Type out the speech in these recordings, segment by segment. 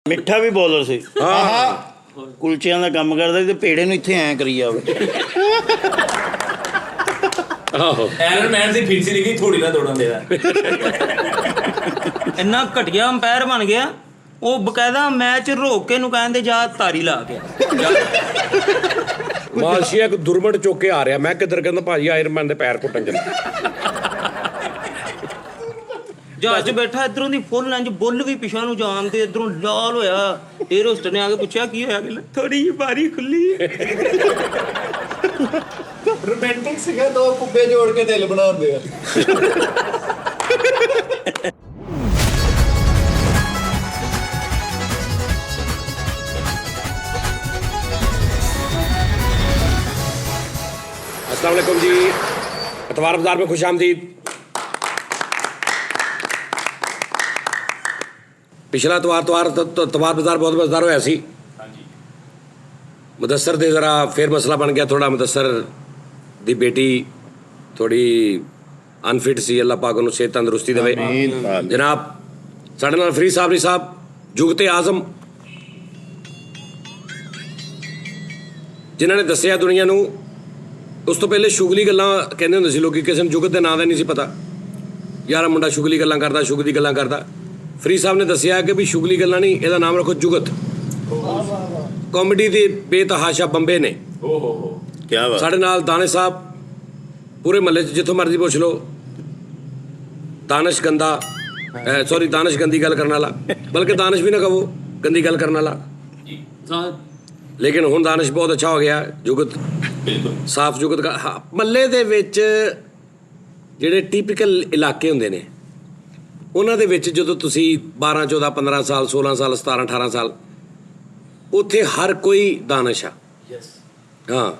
ਮਿੱਠਾ ਵੀ ਬੋਲਰ ਸੀ। ਹਾਂ ਕੁਲਚਿਆਂ ਦਾ ਕੰਮ ਕਰਦਾ ਸੀ ਤੇ ਪੇੜੇ ਨੂੰ ਇੱਥੇ ਐਂ ਕਰੀ ਜਾਵੇ। ਆਹੋ ਐਰਨ ਮੈਨ ਦੀ ਫਿੰਸੀ ਲਿਖੀ ਥੋੜੀ ਨਾ ਤੋੜਨ ਦੇਦਾ। ਇੰਨਾ ਘਟੀਆ ਅੰਪਾਇਰ ਬਣ ਗਿਆ, ਉਹ ਬਕਾਇਦਾ ਮੈਚ ਰੋਕ ਕੇ ਨੂੰ ਕਹਿੰਦੇ ਜਾ ਤਾਰੀ ਲਾ ਕੇ ਮਾਲਸ਼ੀਆ ਇੱਕ ਦੁਰਮਟ ਚੁੱਕ ਕੇ ਆ ਰਿਹਾ। ਮੈਂ ਕਿੱਧਰ ਕਹਿੰਦਾ ਭਾਜੀ ਆਇਰਮੈਨ ਦੇ ਪੈਰ ਪੁੱਟਣ ਚੱਲੇ। ਜਹਾਜ਼ 'ਚ ਬੈਠਾ ਇਧਰੋਂ ਦੀ ਫੁੱਲ ਇੰਜ ਬੁੱਲ ਵੀ ਪਿਛਾਂ ਨੂੰ ਜਾਣ ਤੇ ਇਧਰੋਂ ਲਾਲ ਹੋਇਆ। 에ਅਰ ਹੋਸਟਰ ਨੇ ਆ ਕੇ ਪੁੱਛਿਆ ਕੀ ਹੋਇਆ, ਕਿ ਥੋੜੀ ਜਿਹੀ ਬਾਰੀ ਖੁੱਲੀ। ਰੋਮਾਂਟਿਕ ਸੀਗਾ, ਦੋ ਕੁੱਬੇ ਜੋੜ ਕੇ ਦਿਲ ਬਣਾਉਂਦੇ ਆ। अस्सलाम वालेकुम जी, अतवार बाजार में खुश आमदीद। पिछला अतवार बाजार बहुत मजेदार होया सी। मुदस्सर दे जरा फिर मसला बन गया थोड़ा। मुदस्सर दी बेटी थोड़ी अनफिट सी, अल्लाह पाक उन्हें सेहत तंदुरुस्ती देवे। जनाब साढ़े नाल फरीद साहब जुगते आजम जिन्होंने दसिया दुनिया नूं। उस तो पहले शुगली गल्लां कहंदे हुंदे सी लोकी, किसी नूं जुगत दे नां दा नहीं सी पता। यार मुंडा शुगली गल्लां करदा, शुगली गल्लां करदा। फरीद साहब ने दसिया कि भी शुगली गल्लां नहीं, इहदा नाम रखो जुगत। कॉमेडी दे बेतहाशा बंबे ने। क्या बात। साढ़े नाल दानिश साहब पूरे महल्ले च जिथों मर्जी पुछ लो, दानिश गंदा सॉरी दानिश गंदी गल करने वाला, बल्कि दानिश भी ना कहो, गंदी गल करने वाला। लेकिन हुण दानिश बहुत अच्छा हो गया। जुगत साफ जुगत का। हाँ, महल्ले दे विच ਜਿਹੜੇ ਟਿਪੀਕਲ ਇਲਾਕੇ ਹੁੰਦੇ ਨੇ ਉਹਨਾਂ ਦੇ ਵਿੱਚ ਜਦੋਂ ਤੁਸੀਂ 12 14 15 ਸਾਲ 16 ਸਾਲ 17 18 ਸਾਲ ਉੱਥੇ ਹਰ ਕੋਈ ਦਾਨਿਸ਼ ਆ। ਹਾਂ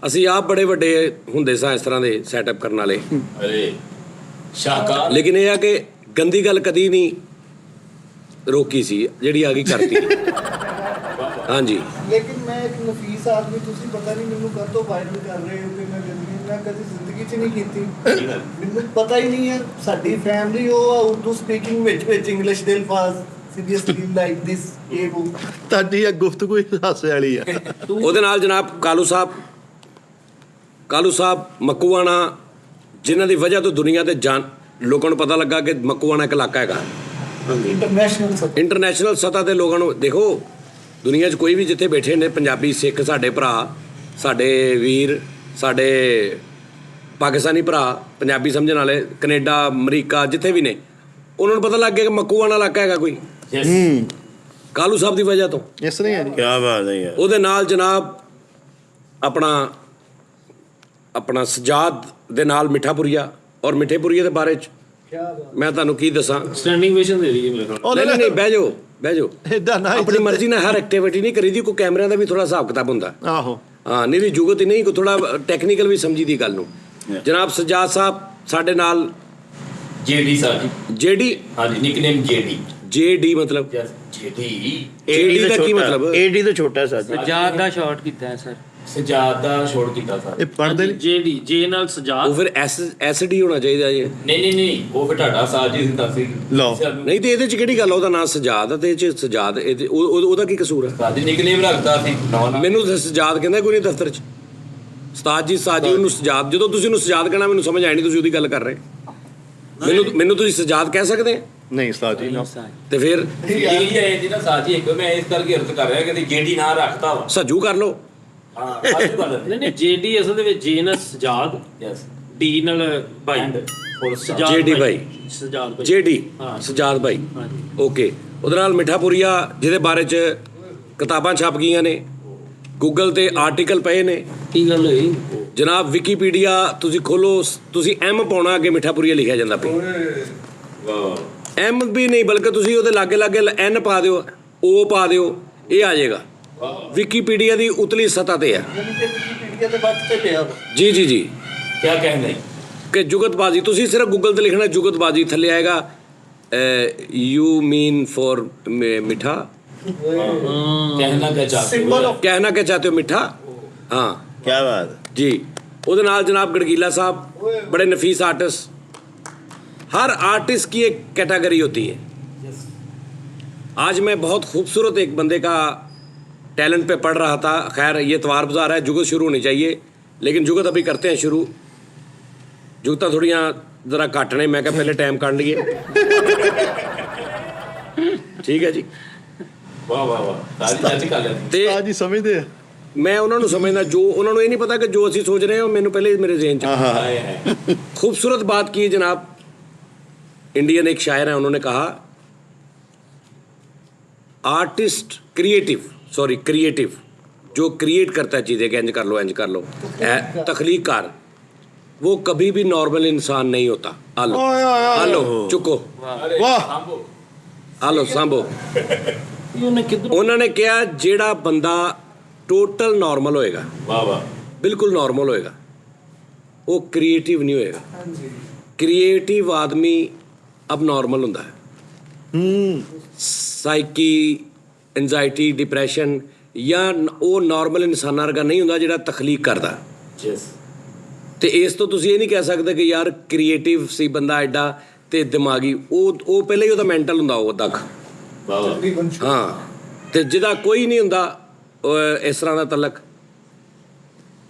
ਅਸੀਂ ਆਪ ਬੜੇ ਵੱਡੇ ਹੁੰਦੇ ਸਾਂ ਇਸ ਤਰ੍ਹਾਂ ਦੇ ਸੈਟਅਪ ਕਰਨ ਵਾਲੇ। ਸ਼ਾਹਕਾਰ ਲੇਕਿਨ ਇਹ ਆ ਕਿ ਗੰਦੀ ਗੱਲ ਕਦੀ ਨਹੀਂ ਰੋਕੀ ਸੀ, ਜਿਹੜੀ ਆ ਗਈ ਕਰਤੀ। ਹਾਂਜੀ ਲੇਕਿਨ ਮੈਂ ਇੱਕ ਨਫੀਸ ਆਦਮੀ, ਤੁਸੀਂ ਪਤਾ ਨਹੀਂ ਮੈਨੂੰ ਕਦ ਤੋਂ ਵਾਇਰਲ ਕਰ ਰਹੇ ਹੋ ਕਿ ਮੈਂ ਗੰਦਗੀ ਮੈਂ ਕਦੀ ਜ਼ਿੰਦਗੀ 'ਚ ਨਹੀਂ ਕੀਤੀ। ਮੈਨੂੰ ਪਤਾ ਹੀ ਨਹੀਂ ਹੈ। ਸਾਡੀ ਫੈਮਿਲੀ ਉਹ ਉਰਦੂ ਸਪੀਕਿੰਗ ਵਿੱਚ ਇੰਗਲਿਸ਼ ਦੇ ਅਲਫਾਜ਼ ਸੀਰੀਅਸਲੀ ਲਾਈਕ ਦਿਸ ਇਹ ਉਹ ਤੁਹਾਡੀ ਇਹ ਗੁਫ਼ਤਗੂ ਹੀ ਹਾਸੇ ਵਾਲੀ ਆ। ਉਹਦੇ ਨਾਲ ਜਨਾਬ ਕਾਲੂ ਸਾਹਿਬ ਮੱਕੂਆਣਾ, ਜਿਨ੍ਹਾਂ ਦੀ ਵਜ੍ਹਾ ਤੋਂ ਦੁਨੀਆ ਤੇ ਲੋਕਾਂ ਨੂੰ ਪਤਾ ਲੱਗਾ ਕਿ ਮੱਕੂਆਣਾ ਇੱਕ ਇਲਾਕਾ ਹੈਗਾ। ਇੰਟਰਨੈਸ਼ਨਲ ਸਤ੍ਹਾ ਤੇ ਲੋਕਾਂ ਨੂੰ ਦੇਖੋ, ਦੁਨੀਆ 'ਚ ਕੋਈ ਵੀ ਜਿੱਥੇ ਬੈਠੇ ਨੇ ਪੰਜਾਬੀ ਸਿੱਖ ਸਾਡੇ ਭਰਾ, ਸਾਡੇ ਵੀਰ, ਸਾਡੇ ਪਾਕਿਸਤਾਨੀ ਭਰਾ, ਪੰਜਾਬੀ ਸਮਝਣ ਵਾਲੇ, ਕੈਨੇਡਾ ਅਮਰੀਕਾ ਜਿੱਥੇ ਵੀ ਨੇ, ਉਹਨਾਂ ਨੂੰ ਪਤਾ ਲੱਗ ਗਿਆ ਕਿ ਮੱਕੂਆਣਾ ਇਲਾਕਾ ਹੈਗਾ ਕੋਈ। ਕਾਲੂ ਸਾਹਿਬ ਦੀ ਵਜ੍ਹਾ ਤੋਂ। ਇਸ ਤਰ੍ਹਾਂ ਹੈ ਜੀ। ਕੀ ਬਾਤ ਹੈ ਯਾਰ। ਉਹਦੇ ਨਾਲ ਜਨਾਬ ਆਪਣਾ ਸਜਾਦ ਦੇ ਨਾਲ ਮਿੱਠਾਪੁਰੀਆ, ਔਰ ਮਿੱਠੇਪੁਰੀਏ ਦੇ ਬਾਰੇ 'ਚ ਮੈਂ ਤੁਹਾਨੂੰ ਕੀ ਦੱਸਾਂ। ਸਟੈਂਡਿੰਗ ਵੇਸ਼ਨ ਦੇ ਰਹੀ ਹੈ ਮੇਰੇ ਕੋਲ। ਨਹੀਂ ਬਹਿ ਜਾਓ। ਏਦਾਂ ਨਾ ਆਪਣੀ ਮਰਜ਼ੀ ਨਾਲ ਹਰ ਐਕਟੀਵਿਟੀ ਨਹੀਂ ਕਰੀਦੀ, ਕੋਈ ਕੈਮਰਿਆਂ ਦਾ ਵੀ ਥੋੜਾ ਹਿਸਾਬ ਕਿਤਾਬ ਹੁੰਦਾ। ਆਹੋ ਹਾਂ ਨਹੀਂ ਜੁਗਤ ਹੀ ਨਹੀਂ, ਕੋਈ ਥੋੜਾ ਟੈਕਨੀਕਲ ਵੀ ਸਮਝੀ ਦੀ ਗੱਲ ਨੂੰ। ਜਨਾਬ ਸਜਾਦ ਸਾਹਿਬ ਸਾਡੇ ਨਾਲ। ਜੇਡੀ ਸਾਹਿਬ ਜੀ। ਜੇਡੀ ਹਾਂਜੀ, ਨਿਕਨੇਮ ਜੇਡੀ। ਜੇਡੀ ਮਤਲਬ ਜੇਡੀ ਏਡੀ ਦਾ ਕੀ ਮਤਲਬ? ਏਡੀ ਤੋਂ ਛੋਟਾ ਸਾਜੀ। ਸਜਾਦ ਦਾ ਸ਼ਾਰਟ ਕੀਤਾ ਹੈ ਸਰ। ਸਜਾਦ ਦਾ ਸ਼ੋਰਟ ਕੀਤਾ ਸਰ। ਇਹ ਪੜ੍ਹਦੇ ਨਹੀਂ। ਜੇਡੀ ਜੇ ਨਾਲ ਸਜਾਦ। ਉਹ ਫਿਰ ਐਸਡੀ ਹੋਣਾ ਚਾਹੀਦਾ ਜੀ। ਨਹੀਂ ਉਹ ਫਿਰ ਤੁਹਾਡਾ ਸਾਜ ਜੀ ਦੱਸੀ। ਲਓ। ਨਹੀਂ ਤੇ ਇਹਦੇ 'ਚ ਕਿਹੜੀ ਗੱਲ ਆ? ਉਹਦਾ ਨਾਂ ਸਜਾਦ ਆ ਤੇ ਇਹ 'ਚ ਸਜਾਦ, ਉਹਦਾ ਕੀ ਕਸੂਰ ਆ? ਸਾਡੀ ਨਿਕਨੇਮ ਰੱਖਦਾ ਸੀ। ਮੈਨੂੰ ਤਾਂ ਸਜਾਦ ਕਹਿੰਦਾ ਕੋਈ ਨਹੀਂ ਦਫ਼ਤਰ 'ਚ। ਉਸਤਾਦ ਜੀ ਉਹਨੂੰ ਸਜਾਦ, ਜਦੋਂ ਤੁਸੀਂ ਉਹਨੂੰ ਸਜਾਦ ਕਹਿਣਾ ਮੈਨੂੰ ਸਮਝ ਆਈ ਨਹੀਂ ਤੁਸੀਂ ਉਹਦੀ ਗੱਲ ਕਰ ਰਹੇ। ਮੈਨੂੰ ਤੁਸੀਂ ਸਜਾਦ ਕਹਿ ਸਕਦੇ? ਨਹੀਂ ਉਸਤਾਦ ਜੀ ਨਾ। ਤੇ ਫਿਰ ਇਹ ਹੈ ਜਿਹਦਾ ਸਾਜੀ ਇੱਕ ਮੈਂ ਇਸ ਕਰਕੇ ਅਰਥ ਕਰ ਰਿਹਾ ਕਿ ਜੇਡੀ ਨਾਂ ਰੱਖਤਾ ਵਾ। ਸੱਜੂ ਕਰ ਲਓ। ਹਾਂ ਸਾਜੂ ਕਰ ਲੈਂਦੇ। ਨਹੀਂ ਜੇਡੀ ਅਸਲ ਦੇ ਵਿੱਚ ਜੇ ਨਾਲ ਸਜਾਦ, ਯੈਸ ਡੀ ਨਾਲ ਭਾਈ, ਫੁੱਲ ਸਜਾਦ ਜੇਡੀ ਭਾਈ, ਸਜਾਦ ਭਾਈ, ਜੇਡੀ ਹਾਂ। ਸਜਾਦ ਭਾਈ। ਹਾਂਜੀ। ਓਕੇ। ਉਹਦੇ ਨਾਲ ਮਿੱਠਾਪੁਰੀਆ ਜਿਹਦੇ ਬਾਰੇ 'ਚ ਕਿਤਾਬਾਂ ਛਪ ਗਈਆਂ ਨੇ, ਗੂਗਲ ਤੇ ਆਰਟੀਕਲ ਪਏ ਨੇ। ਕੀ ਗੱਲ ਹੋਈ? ਜਨਾਬ ਵਿਕੀਪੀਡੀਆ ਤੁਸੀਂ ਖੋਲੋ, ਤੁਸੀਂ ਐਮ ਪਾਉਣਾ, ਅੱਗੇ ਮਿੱਠਾਪੁਰੀਆ ਲਿਖਿਆ ਜਾਂਦਾ ਪਿਆ। ਵਾਹ। ਐਮ ਵੀ ਨਹੀਂ ਬਲਕਿ ਤੁਸੀਂ ਉਹਦੇ ਲਾਗੇ ਐਨ ਪਾ ਦਿਓ, ਓ ਪਾ ਦਿਓ, ਇਹ ਆ ਜਾਏਗਾ। ਵਿਕੀਪੀਡੀਆ ਦੀ ਉਤਲੀ ਸਤ੍ਹਾ ਤੇ ਹੈ। ਵਿਕੀਪੀਡੀਆ ਦੇ ਵੱਟ ਤੇ ਪਿਆ। ਜੀ ਕੀ ਕਹਿੰਦਾ ਕਿ ਜੁਗਤਬਾਜ਼ੀ, ਤੁਸੀਂ ਸਿਰਫ ਗੂਗਲ ਤੇ ਲਿਖਣਾ ਜੁਗਤਬਾਜ਼ੀ, ਥੱਲੇ ਆਏਗਾ ਯੂ ਮੀਨ ਫॉर ਮਿੱਠਾ, ਕਹਿਣਾ ਕਿਆ ਚਾਹਤੇ ਹੋ? ਕਹਿਣਾ क्या चाहते हो मिठा। हाँ क्या बात जी। ਉਹਦੇ ਨਾਲ जनाब गड़गीला साहब बड़े नफीस आर्टिस्ट। हर आर्टिस्ट की एक कैटेगरी होती है। आज मैं बहुत खूबसूरत एक बंदे का टैलेंट पे पढ़ रहा था। खैर ये तवार बाजार है, जुगत शुरू होनी चाहिए, लेकिन जुगत अभी करते हैं शुरू। जुगता थोड़ियाँ जरा घट ने, मैं क्या पहले टाइम काट लिए। ठीक है जी। ਵਾਹ ਵਾਹ ਵਾਹ ਸਾਜੀ ਅੱਜ ਕਰ ਲਿਆ ਤੇ ਉਸਤਾਦ ਜੀ ਸਮਝਦੇ ਆ ਮੈਂ ਉਹਨਾਂ ਨੂੰ ਸਮਝਦਾ, ਜੋ ਉਹਨਾਂ ਨੂੰ ਇਹ ਨਹੀਂ ਪਤਾ ਕਿ ਜੋ ਅਸੀਂ ਸੋਚ ਰਹੇ ਹਾਂ ਉਹ ਮੈਨੂੰ ਪਹਿਲੇ मेरे ज़हन ਚ। ਹਾਏ ਹਾਏ खूबसूरत बात की जनाब। इंडियन एक शायर है, उन्होंने कहा आर्टिस्ट क्रिएटिव जो क्रिएट करता है चीज़ें कि इंज कर लो तख्लीकार, वो कभी भी नॉर्मल इंसान नहीं होता। आलो चुको, ਵਾਹ आलो सांभो। ਉਹਨੇ ਕਿੱਧਰ उन्होंने कहा जेड़ा बंदा टोटल नॉर्मल होएगा, ਵਾਹ ਵਾਹ बिल्कुल नॉर्मल होएगा, वो क्रिएटिव नहीं होएगा। क्रिएटिव आदमी अब नॉर्मल होता है। साइकी, एंजाइटी, डिप्रैशन या वो नॉर्मल इंसानां वर्गा नहीं ਹੁੰਦਾ ਜਿਹੜਾ ਤਖਲੀਕ ਕਰਦਾ। ਯੈਸ ਤੇ ਇਸ ਤੋਂ ਤੁਸੀਂ ਇਹ ਨਹੀਂ ਕਹਿ ਸਕਦੇ ਕਿ ਯਾਰ ਕ੍ਰੀਏਟਿਵ ਸੀ ਬੰਦਾ ਐਡਾ ਤੇ ਦਿਮਾਗੀ, ਉਹ ਪਹਿਲੇ ਹੀ ਉਹਦਾ ਮੈਂਟਲ ਹੁੰਦਾ ਉਹ ਤੱਕ। ਵਾਹ ਵਾਹ ਹਾਂ, ਤੇ ਜਿਹਦਾ ਕੋਈ ਨਹੀਂ ਹੁੰਦਾ ਇਸ ਤਰ੍ਹਾਂ ਦਾ ਤਲਕ,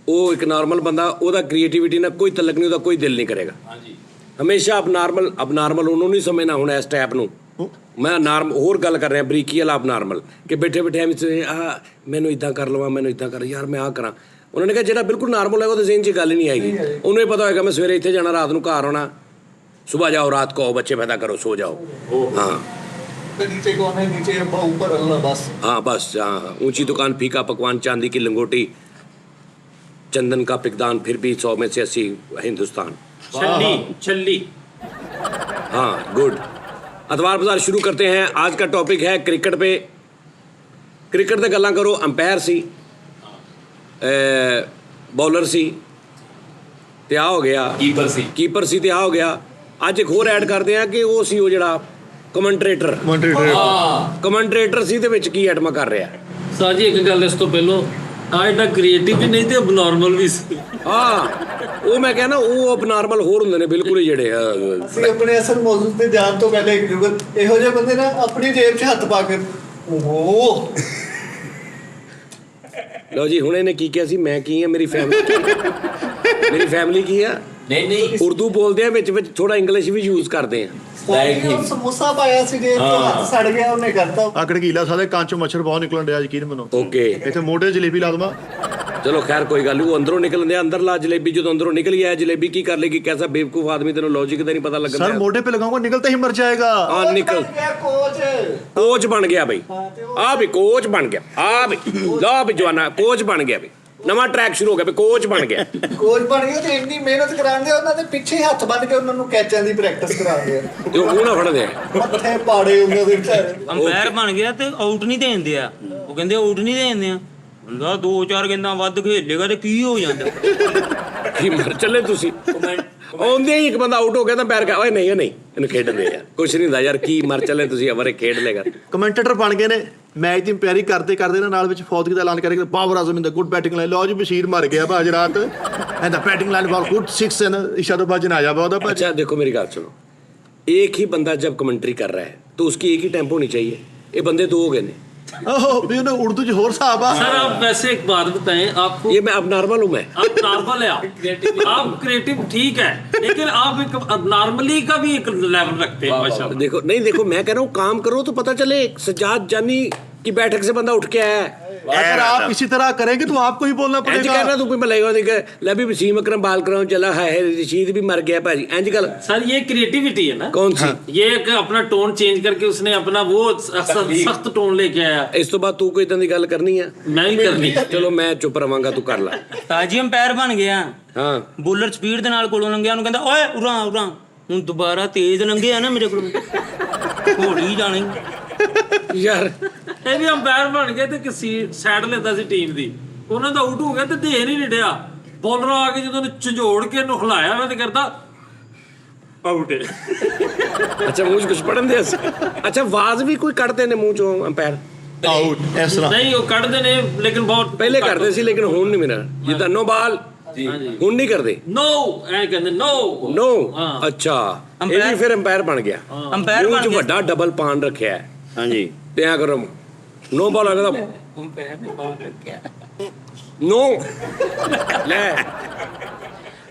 ਉਹ ਇੱਕ ਨਾਰਮਲ ਬੰਦਾ, ਉਹਦਾ ਕ੍ਰੀਏਟੀਵਿਟੀ ਨਾਲ ਕੋਈ ਤਲਕ ਨਹੀਂ, ਉਹਦਾ ਕੋਈ ਦਿਲ ਨਹੀਂ ਕਰੇਗਾ। ਹਾਂਜੀ ਹਮੇਸ਼ਾ ਅਬਨਾਰਮਲ ਉਹਨੂੰ ਨਹੀਂ ਸਮਝਣਾ। ਹੁਣ ਇਸ ਟਾਈਪ ਨੂੰ ਮੈਂ ਹੋਰ ਗੱਲ ਕਰ ਰਿਹਾ, ਬਰੀਕੀ ਵਾਲਾ ਅਬਨਾਰਮਲ, ਕਿ ਬੈਠੇ ਐਵੇਂ ਆ ਮੈਨੂੰ ਇਦਾਂ ਕਰ ਲਵਾਂ, ਮੈਨੂੰ ਇਦਾਂ ਕਰ ਯਾਰ ਮੈਂ ਆਹ ਕਰਾਂ। ਉਹਨਾਂ ਨੇ ਕਿਹਾ ਜਿਹੜਾ ਬਿਲਕੁਲ ਨਾਰਮਲ ਹੋਏਗਾ ਉਹਦੇ ਜ਼ਿਹਨ 'ਚ ਗੱਲ ਹੀ ਨਹੀਂ ਆਏਗੀ। ਉਹਨੂੰ ਇਹ ਪਤਾ ਹੋਏਗਾ ਮੈਂ ਸਵੇਰੇ ਇੱਥੇ ਜਾਣਾ, ਰਾਤ ਨੂੰ ਘਰ ਆਉਣਾ, सुबह जाओ रात को आओ, बच्चे पैदा करो, सो जाओ। हाँ नीचे कौन है, नीचे अब्बा, ऊपर अल्लाह, बस। हाँ बस, हाँ ऊंची दुकान, फीका पकवान, चांदी की लंगोटी, चंदन का पिकदान, फिर भी 100 में से 80 हिंदुस्तान। ਛੱਲੀ हाँ गुड। अखबार बाजार शुरू करते हैं। आज का टॉपिक है क्रिकेट पे। क्रिकेट ते गल्लां करो। अंपायर सी, बॉलर सी ते आ हो गया, कीपर सी ते आ हो गया। ਅੱਜ ਇੱਕ ਹੋਰ ਐਡ ਕਰਦੇ ਆ ਕਿ ਉਹ ਸੀ ਉਹ ਜਿਹੜਾ ਕਮੈਂਟਰੇਟਰ ਸੀ, ਦੇ ਵਿੱਚ ਕੀ ਐਟਮਾ ਕਰ ਰਿਹਾ। ਸਰ ਜੀ ਇੱਕ ਗੱਲ ਇਸ ਤੋਂ ਪਹਿਲਾਂ, ਆ ਐਡਾ ਕ੍ਰੀਏਟਿਵ ਵੀ ਨਹੀਂ ਤੇ ਅਬਨੋਰਮਲ ਵੀ ਸੀ। ਹਾਂ ਉਹ ਮੈਂ ਕਹਿੰਦਾ ਉਹ ਅਬਨਾਰਮਲ ਹੋਰ ਹੁੰਦੇ ਨੇ ਬਿਲਕੁਲ ਹੀ ਜਿਹੜੇ। ਅਸੀਂ ਆਪਣੇ ਅਸਲ ਮੌਜੂ ਤੇ ਜਾਣ ਤੋਂ ਪਹਿਲੇ ਇਹੋ ਜਿਹੇ ਬੰਦੇ ਨਾ ਆਪਣੀ ਜੇਬ 'ਚ ਹੱਥ ਪਾ ਕੇ ਓਹ ਲਓ ਜੀ, ਹੁਣ ਇਹਨੇ ਕੀ ਕਿਹਾ ਸੀ, ਮੈਂ ਕੀ ਆ, ਮੇਰੀ ਫੈਮਿਲੀ ਕੀ ਆ। ਨਹੀਂ ਉਰਦੂ ਬੋਲਦੇ ਆ, ਵਿੱਚ ਥੋੜਾ ਇੰਗਲਿਸ਼ ਵੀ ਯੂਜ਼ ਕਰਦੇ ਆ। ਸਮੋਸਾ ਪਾਇਆ ਸੀ ਜੇਬ 'ਚ, ਹੱਥ ਸੜ ਗਿਆ, ਉਹਨੇ ਕਰਤਾ। ਆਕੜਕੀਲਾ ਸਾਡੇ ਕੰਨ ਚੋਂ ਮੱਛਰ ਬਹੁਤ ਨਿਕਲਣ ਡਿਆ, ਯਕੀਨ ਮੰਨੋ। ਓਕੇ ਇੱਥੇ ਮੋਢੇ ਜਲੇਬੀ ਲਾ ਦਵਾਂ। ਚਲੋ ਖੈਰ ਕੋਈ ਗੱਲ ਨਹੀਂ, ਉਹ ਅੰਦਰੋਂ ਨਿਕਲਦੇ ਆ। ਅੰਦਰਲਾ ਜਲੇਬੀ ਜਦੋਂ ਅੰਦਰੋਂ ਨਿਕਲ ਗਿਆ, ਜਲੇਬੀ ਕੀ ਕਰ ਲੇਗੀ। कैसा बेवकूफ आदमी, तेनों लॉजिक ਦਾ ਨਹੀਂ ਪਤਾ ਲੱਗਦਾ। ਸਰ ਮੋਢੇ पे लगाऊंगा निकलते ही मर जाएगा। ਹਾਂ ਨਿਕਲ, ਕੋਚ ਬਣ ਗਿਆ ਬਈ। ਆ ਵੀ ਕੋਚ ਬਣ ਗਿਆ, ਆ ਵੀ ਲਓ ਵੀ ਜਵਾਨਾ ਕੋਚ ਬਣ ਗਿਆ ਬਈ। ਨਵਾਂ ਟਰੈਕ ਸ਼ੁਰੂ ਹੋ ਗਿਆ ਬਈ, ਕੋਚ ਬਣ ਗਿਆ। ਕੋਚ ਬਣ ਗਿਆ ਤੇ ਇੰਨੀ ਮਿਹਨਤ ਕਰਾਉਂਦੇ, ਉਹਨਾਂ ਦੇ ਪਿੱਛੇ ਹੱਥ ਬੰਨ ਕੇ ਉਹਨਾਂ ਨੂੰ ਕੈਚਾਂ ਦੀ ਪ੍ਰੈਕਟਿਸ ਕਰਾਉਂਦੇ ਆ। ਤੇ ਉਹ ਮੂੰਹ ਨਾ ਫੜਦੇ ਆ, ਮੱਥੇ ਪਾੜੇ ਉਹਨਾਂ ਦੇ ਵਿਚਾਰੇ। ਅੰਪਾਇਰ ਬਣ ਗਿਆ ਤੇ ਆਊਟ ਨਹੀਂ ਦੇਂਦੇ ਆ। ਉਹ ਕਹਿੰਦੇ ਆਊਟ ਨਹੀਂ ਦੇਂਦੇ ਆ। ਬੰਦਾ 2-4 ਗੇਂਦਾਂ ਵੱਧ ਖੇਲੇਗਾ ਤੇ ਕੀ ਹੋ ਜਾਂਦਾ। ਕੀ ਮਰ ਚੱਲੇ ਤੁਸੀਂ। ਆਉਂਦੇ ਹੀ ਇੱਕ ਬੰਦਾ ਆਊਟ ਹੋ ਗਿਆ ਤਾਂ ਪੈਰ ਕਾ ਓਏ ਨਹੀਂ ਇਹਨੂੰ ਖੇਡਦੇ ਯਾਰ, ਕੁਛ ਨਹੀਂ ਹੁੰਦਾ ਯਾਰ, ਕੀ ਮਰ ਚੱਲੇ ਤੁਸੀਂ, ਅਵਰੇ ਖੇਡ ਲੇਗਾ। ਕਮੈਂਟੇਟਰ ਬਣ ਗਏ ਨੇ, ਮੈਚ ਦੀ ਇੰਪਾਇਰੀ ਕਰਦੇ ਨਾ ਨਾਲ ਵਿੱਚ ਫੌਦਗੀ ਦਾ ਐਲਾਨ ਕਰਕੇ ਬਾਬਰ ਆਜ਼ਮ ਇਨ ਦਾ ਗੁੱਡ ਬੈਟਿੰਗ ਲਾਈਨ। ਲਓ ਜੀ ਬਸ਼ੀਰ ਮਰ ਗਿਆ ਭਾਜ ਰਾਤ, and the batting line for good 6 and इशारा बाजी ना आ जाए। अच्छा देखो मेरी बात सुनो, एक ही बंदा जब कमेंट्री कर रहा है तो उसकी एक ही टेम्पो होनी चाहिए। ये बंदे दो हो गए ने। ओहो भी उन्हें उर्दू च होर साहब आ। सर आप वैसे एक बात बताएं, आपको ये मैं अब नॉर्मल हूँ, मैं आप नॉर्मल है, आप क्रिएटिव ठीक है, लेकिन आप एक नॉर्मली का भी एक लेवल रखते हैं माशाल्लाह। देखो नहीं, देखो मैं कह रहा हूँ काम करो तो पता चले। सज्जाद जानी की बैठक से बंदा उठ के आया है। अगर आप इसी तरह करेंगे तो आपको ही बोलना इंज पड़ेगा। कहना तू कोई भलेगा ले भी वसीम अकरम बाल कराऊं चला है रशीद भी मर गया भाजी, इंज गल। सर ये क्रिएटिविटी है ना। कौन सी? ये एक अपना टोन चेंज करके उसने अपना वो सख्त टोन लेके आया। इस तो बाद तू कोई इदां दी गल करनी है, मैं ही करनी। चलो मैं चुप रवांगा, तू कर ला। ਤਾਜੀ ਅੰਪਾਇਰ ਬਣ ਗਿਆ। हाँ ਬੋਲਰ ਸਪੀਡ ਦੇ ਨਾਲ ਕੋਲੋਂ ਲੰਘਿਆ, ਉਹਨੂੰ ਕਹਿੰਦਾ ਓਏ ਉਰਾਂ। ਹੁਣ ਦੁਬਾਰਾ ਤੇਜ਼ ਲੰਘਿਆ ਨਾ ਮੇਰੇ ਕੋਲੋਂ, ਘੋੜੀ ਜਾਣੀ यार ਇਹ ਵੀ ਅੰਪਾਇਰ ਬਣ ਗਏ ਤੇ ਕਿਸੇ ਸਾਈਡ ਲੈਂਦਾ ਸੀ ਟੀਮ ਦੀ, ਉਹਨਾਂ ਦਾ ਆਊਟ ਹੋ ਗਿਆ ਤੇ ਦੇਖ ਨਹੀਂ ਰਿਹਾ। ਬੋਲਰ ਆ ਕੇ ਜਦੋਂ ਉਹਨੇ ਝੰਜੋੜ ਕੇ ਇਹਨੂੰ ਹਿਲਾਇਆ ਮੈਂ ਤੇ ਕਰਦਾ ਆਊਟ ਹੈ। अच्छा मुंह च कुछ पढ़न दे। अच्छा आवाज भी कोई कढ़ते ने मुंह चों अंपायर? आउट इस तरह ਨਹੀਂ ਉਹ ਕੱਢਦੇ ਨੇ ਲੇਕਿਨ ਬਹੁਤ पहले करते सी लेकिन हुण नहीं मेरा जिद्दां नो बाल हुण नहीं करदे। ਨੋ ਐ ਕਹਿੰਦੇ ਨੋ नो हाँ। अच्छा ये भी फिर अंपायर बन गया। ਅੰਪਾਇਰ मुंह ਬਣ च ਗਿਆ। ਵੱਡਾ डबल पान रखिया है। ਹਾਂਜੀ ਤੇ ਐ ਕਰੋ ਨੋ ਬਾਲ ਆ ਕਹਿੰਦਾ ਅੰਪਾਇਰ ਨੇ ਬਾਲ ਰੱਖਿਆ ਨੋ ਲੈ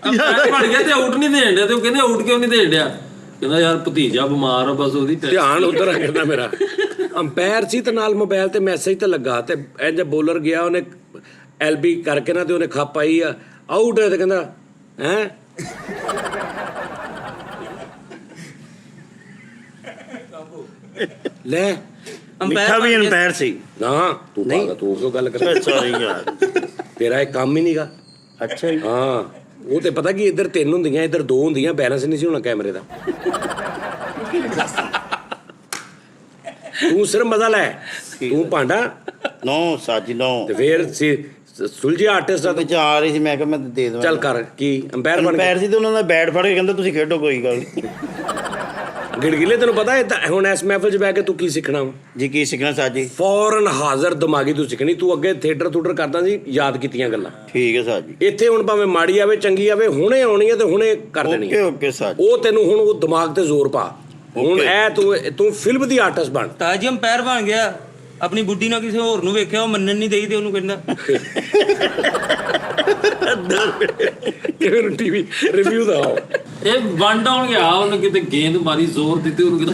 ਅੰਪਾਇਰ ਬਣ ਗਿਆ ਤੇ ਆਊਟ ਨਹੀਂ ਦੇਣ ਡਿਆ ਤੇ ਉਹ ਕਹਿੰਦੇ ਆਊਟ ਕਿਉਂ ਨਹੀਂ ਦੇਣ ਡਿਆ ਕਹਿੰਦਾ ਯਾਰ ਭਤੀਜਾ ਬਿਮਾਰ ਆ ਬਸ ਉਹਦੀ ਧਿਆਨ ਉਧਰ ਰੱਖਦਾ ਮੇਰਾ ਅੰਪਾਇਰ ਸੀ ਤੇ ਨਾਲ ਮੋਬਾਈਲ ਤੇ ਮੈਸੇਜ ਤੇ ਲੱਗਾ ਤੇ ਇੰਜ ਬੋਲਰ ਗਿਆ ਉਹਨੇ ਐਲਬੀ ਕਰਕੇ ਨਾ ਤੇ ਉਹਨੇ ਖੱਪ ਆਈ ਆ ਆਊਟ ਤੇ ਕਹਿੰਦਾ ਹੈ ਲੈ ਮਿੱਠਾ ਵੀ ਅੰਪਾਇਰ ਸੀ ਨਾ ਤੂੰ ਪਾਗਾ ਤੂੰ ਕਿਉਂ ਗੱਲ ਕਰ ਸੌਰੀ ਯਾਰ ਤੇਰਾ ਇਹ ਕੰਮ ਹੀ ਨਹੀਂਗਾ ਅੱਛਾ ਜੀ ਹਾਂ ਉਹ ਤੇ ਪਤਾ ਕੀ ਇੱਧਰ 3 ਹੁੰਦੀਆਂ ਇੱਧਰ 2 ਹੁੰਦੀਆਂ ਬੈਲੈਂਸ ਨਹੀਂ ਸੀ ਹੋਣਾ ਕੈਮਰੇ ਦਾ ਤੂੰ ਸਿਰਫ ਮਜ਼ਾ ਲੈ ਤੂੰ ਭਾਂਡਾ ਨੋ ਸਾਜੀ ਨੋ ਤੇ ਫੇਰ ਸੁਲਝੀ ਆਰਟਿਸਟ ਦਾ ਵਿੱਚ ਆ ਰਹੀ ਸੀ ਮੈਂ ਕਿਹਾ ਮੈਂ ਦੇ ਦਵਾਂ ਚੱਲ ਕਰ ਕੀ ਅੰਪਾਇਰ ਬਣ ਅੰਪਾਇਰ ਸੀ ਤੇ ਉਹਨਾਂ ਦਾ ਬੈਟ ਫੜ ਕੇ ਕਹਿੰਦਾ ਤੁਸੀਂ ਖੇਡੋ ਕੋਈ ਗੱਲ ਨਹੀਂ ਗਿੜਗਿਲੇ ਤੈਨੂੰ ਪਤਾ ਹੈ ਹੁਣ ਇਸ ਮਹਿਫਲ 'ਚ ਬਹਿ ਕੇ ਤੂੰ ਕੀ ਸਿੱਖਣਾ ਵਾ ਜੀ ਕੀ ਸਿੱਖਣਾ ਸਾਜੀ ਫੌਰਨ ਹਾਜ਼ਰ ਦਿਮਾਗੀ ਤੂੰ ਸਿੱਖਣੀ ਤੂੰ ਅੱਗੇ ਥੀਏਟਰ ਥੂਟਰ ਕਰਦਾ ਸੀ ਯਾਦ ਕੀਤੀਆਂ ਗੱਲਾਂ ਠੀਕ ਹੈ ਸਾਜੀ ਇੱਥੇ ਹੁਣ ਭਾਵੇਂ ਮਾੜੀ ਆਵੇ ਚੰਗੀ ਆਵੇ ਹੁਣੇ ਆਉਣੀ ਹੈ ਤੇ ਹੁਣੇ ਕਰ ਦੇਣੀ ਓਕੇ ਹੈ ਓਕੇ ਸਾਜੀ ਉਹ ਤੈਨੂੰ ਹੁਣ ਉਹ ਦਿਮਾਗ ਤੇ ਜ਼ੋਰ ਪਾ ਹੁਣ ਇਹ ਤੂੰ ਫਿਲਮ ਦੀ ਆਰਟਿਸਟ ਬਣ ਤਾਜੀ ਅੰਪਾਇਰ ਬਣ ਗਿਆ ਆਪਣੀ ਬੁੱਢੀ ਨਾਲ ਕਿਸੇ ਹੋਰ ਨੂੰ ਵੇਖਿਆ ਉਹ ਮੰਨਣ ਨਹੀਂ ਦੇਈ ਤੇ ਉਹਨੂੰ ਕਹਿੰਦਾ ਕਿਵੇਂ ਟੀਵੀ ਰਿਵਿਊ ਦਾ ਇਹ ਵਨ ਡਾਊਨ ਗਿਆ ਉਹਨੇ ਕਿਤੇ ਗੇਂਦ ਮਾਰੀ ਜ਼ੋਰ ਦਿੱਤੀ ਉਹਨੂੰ ਕਹਿੰਦਾ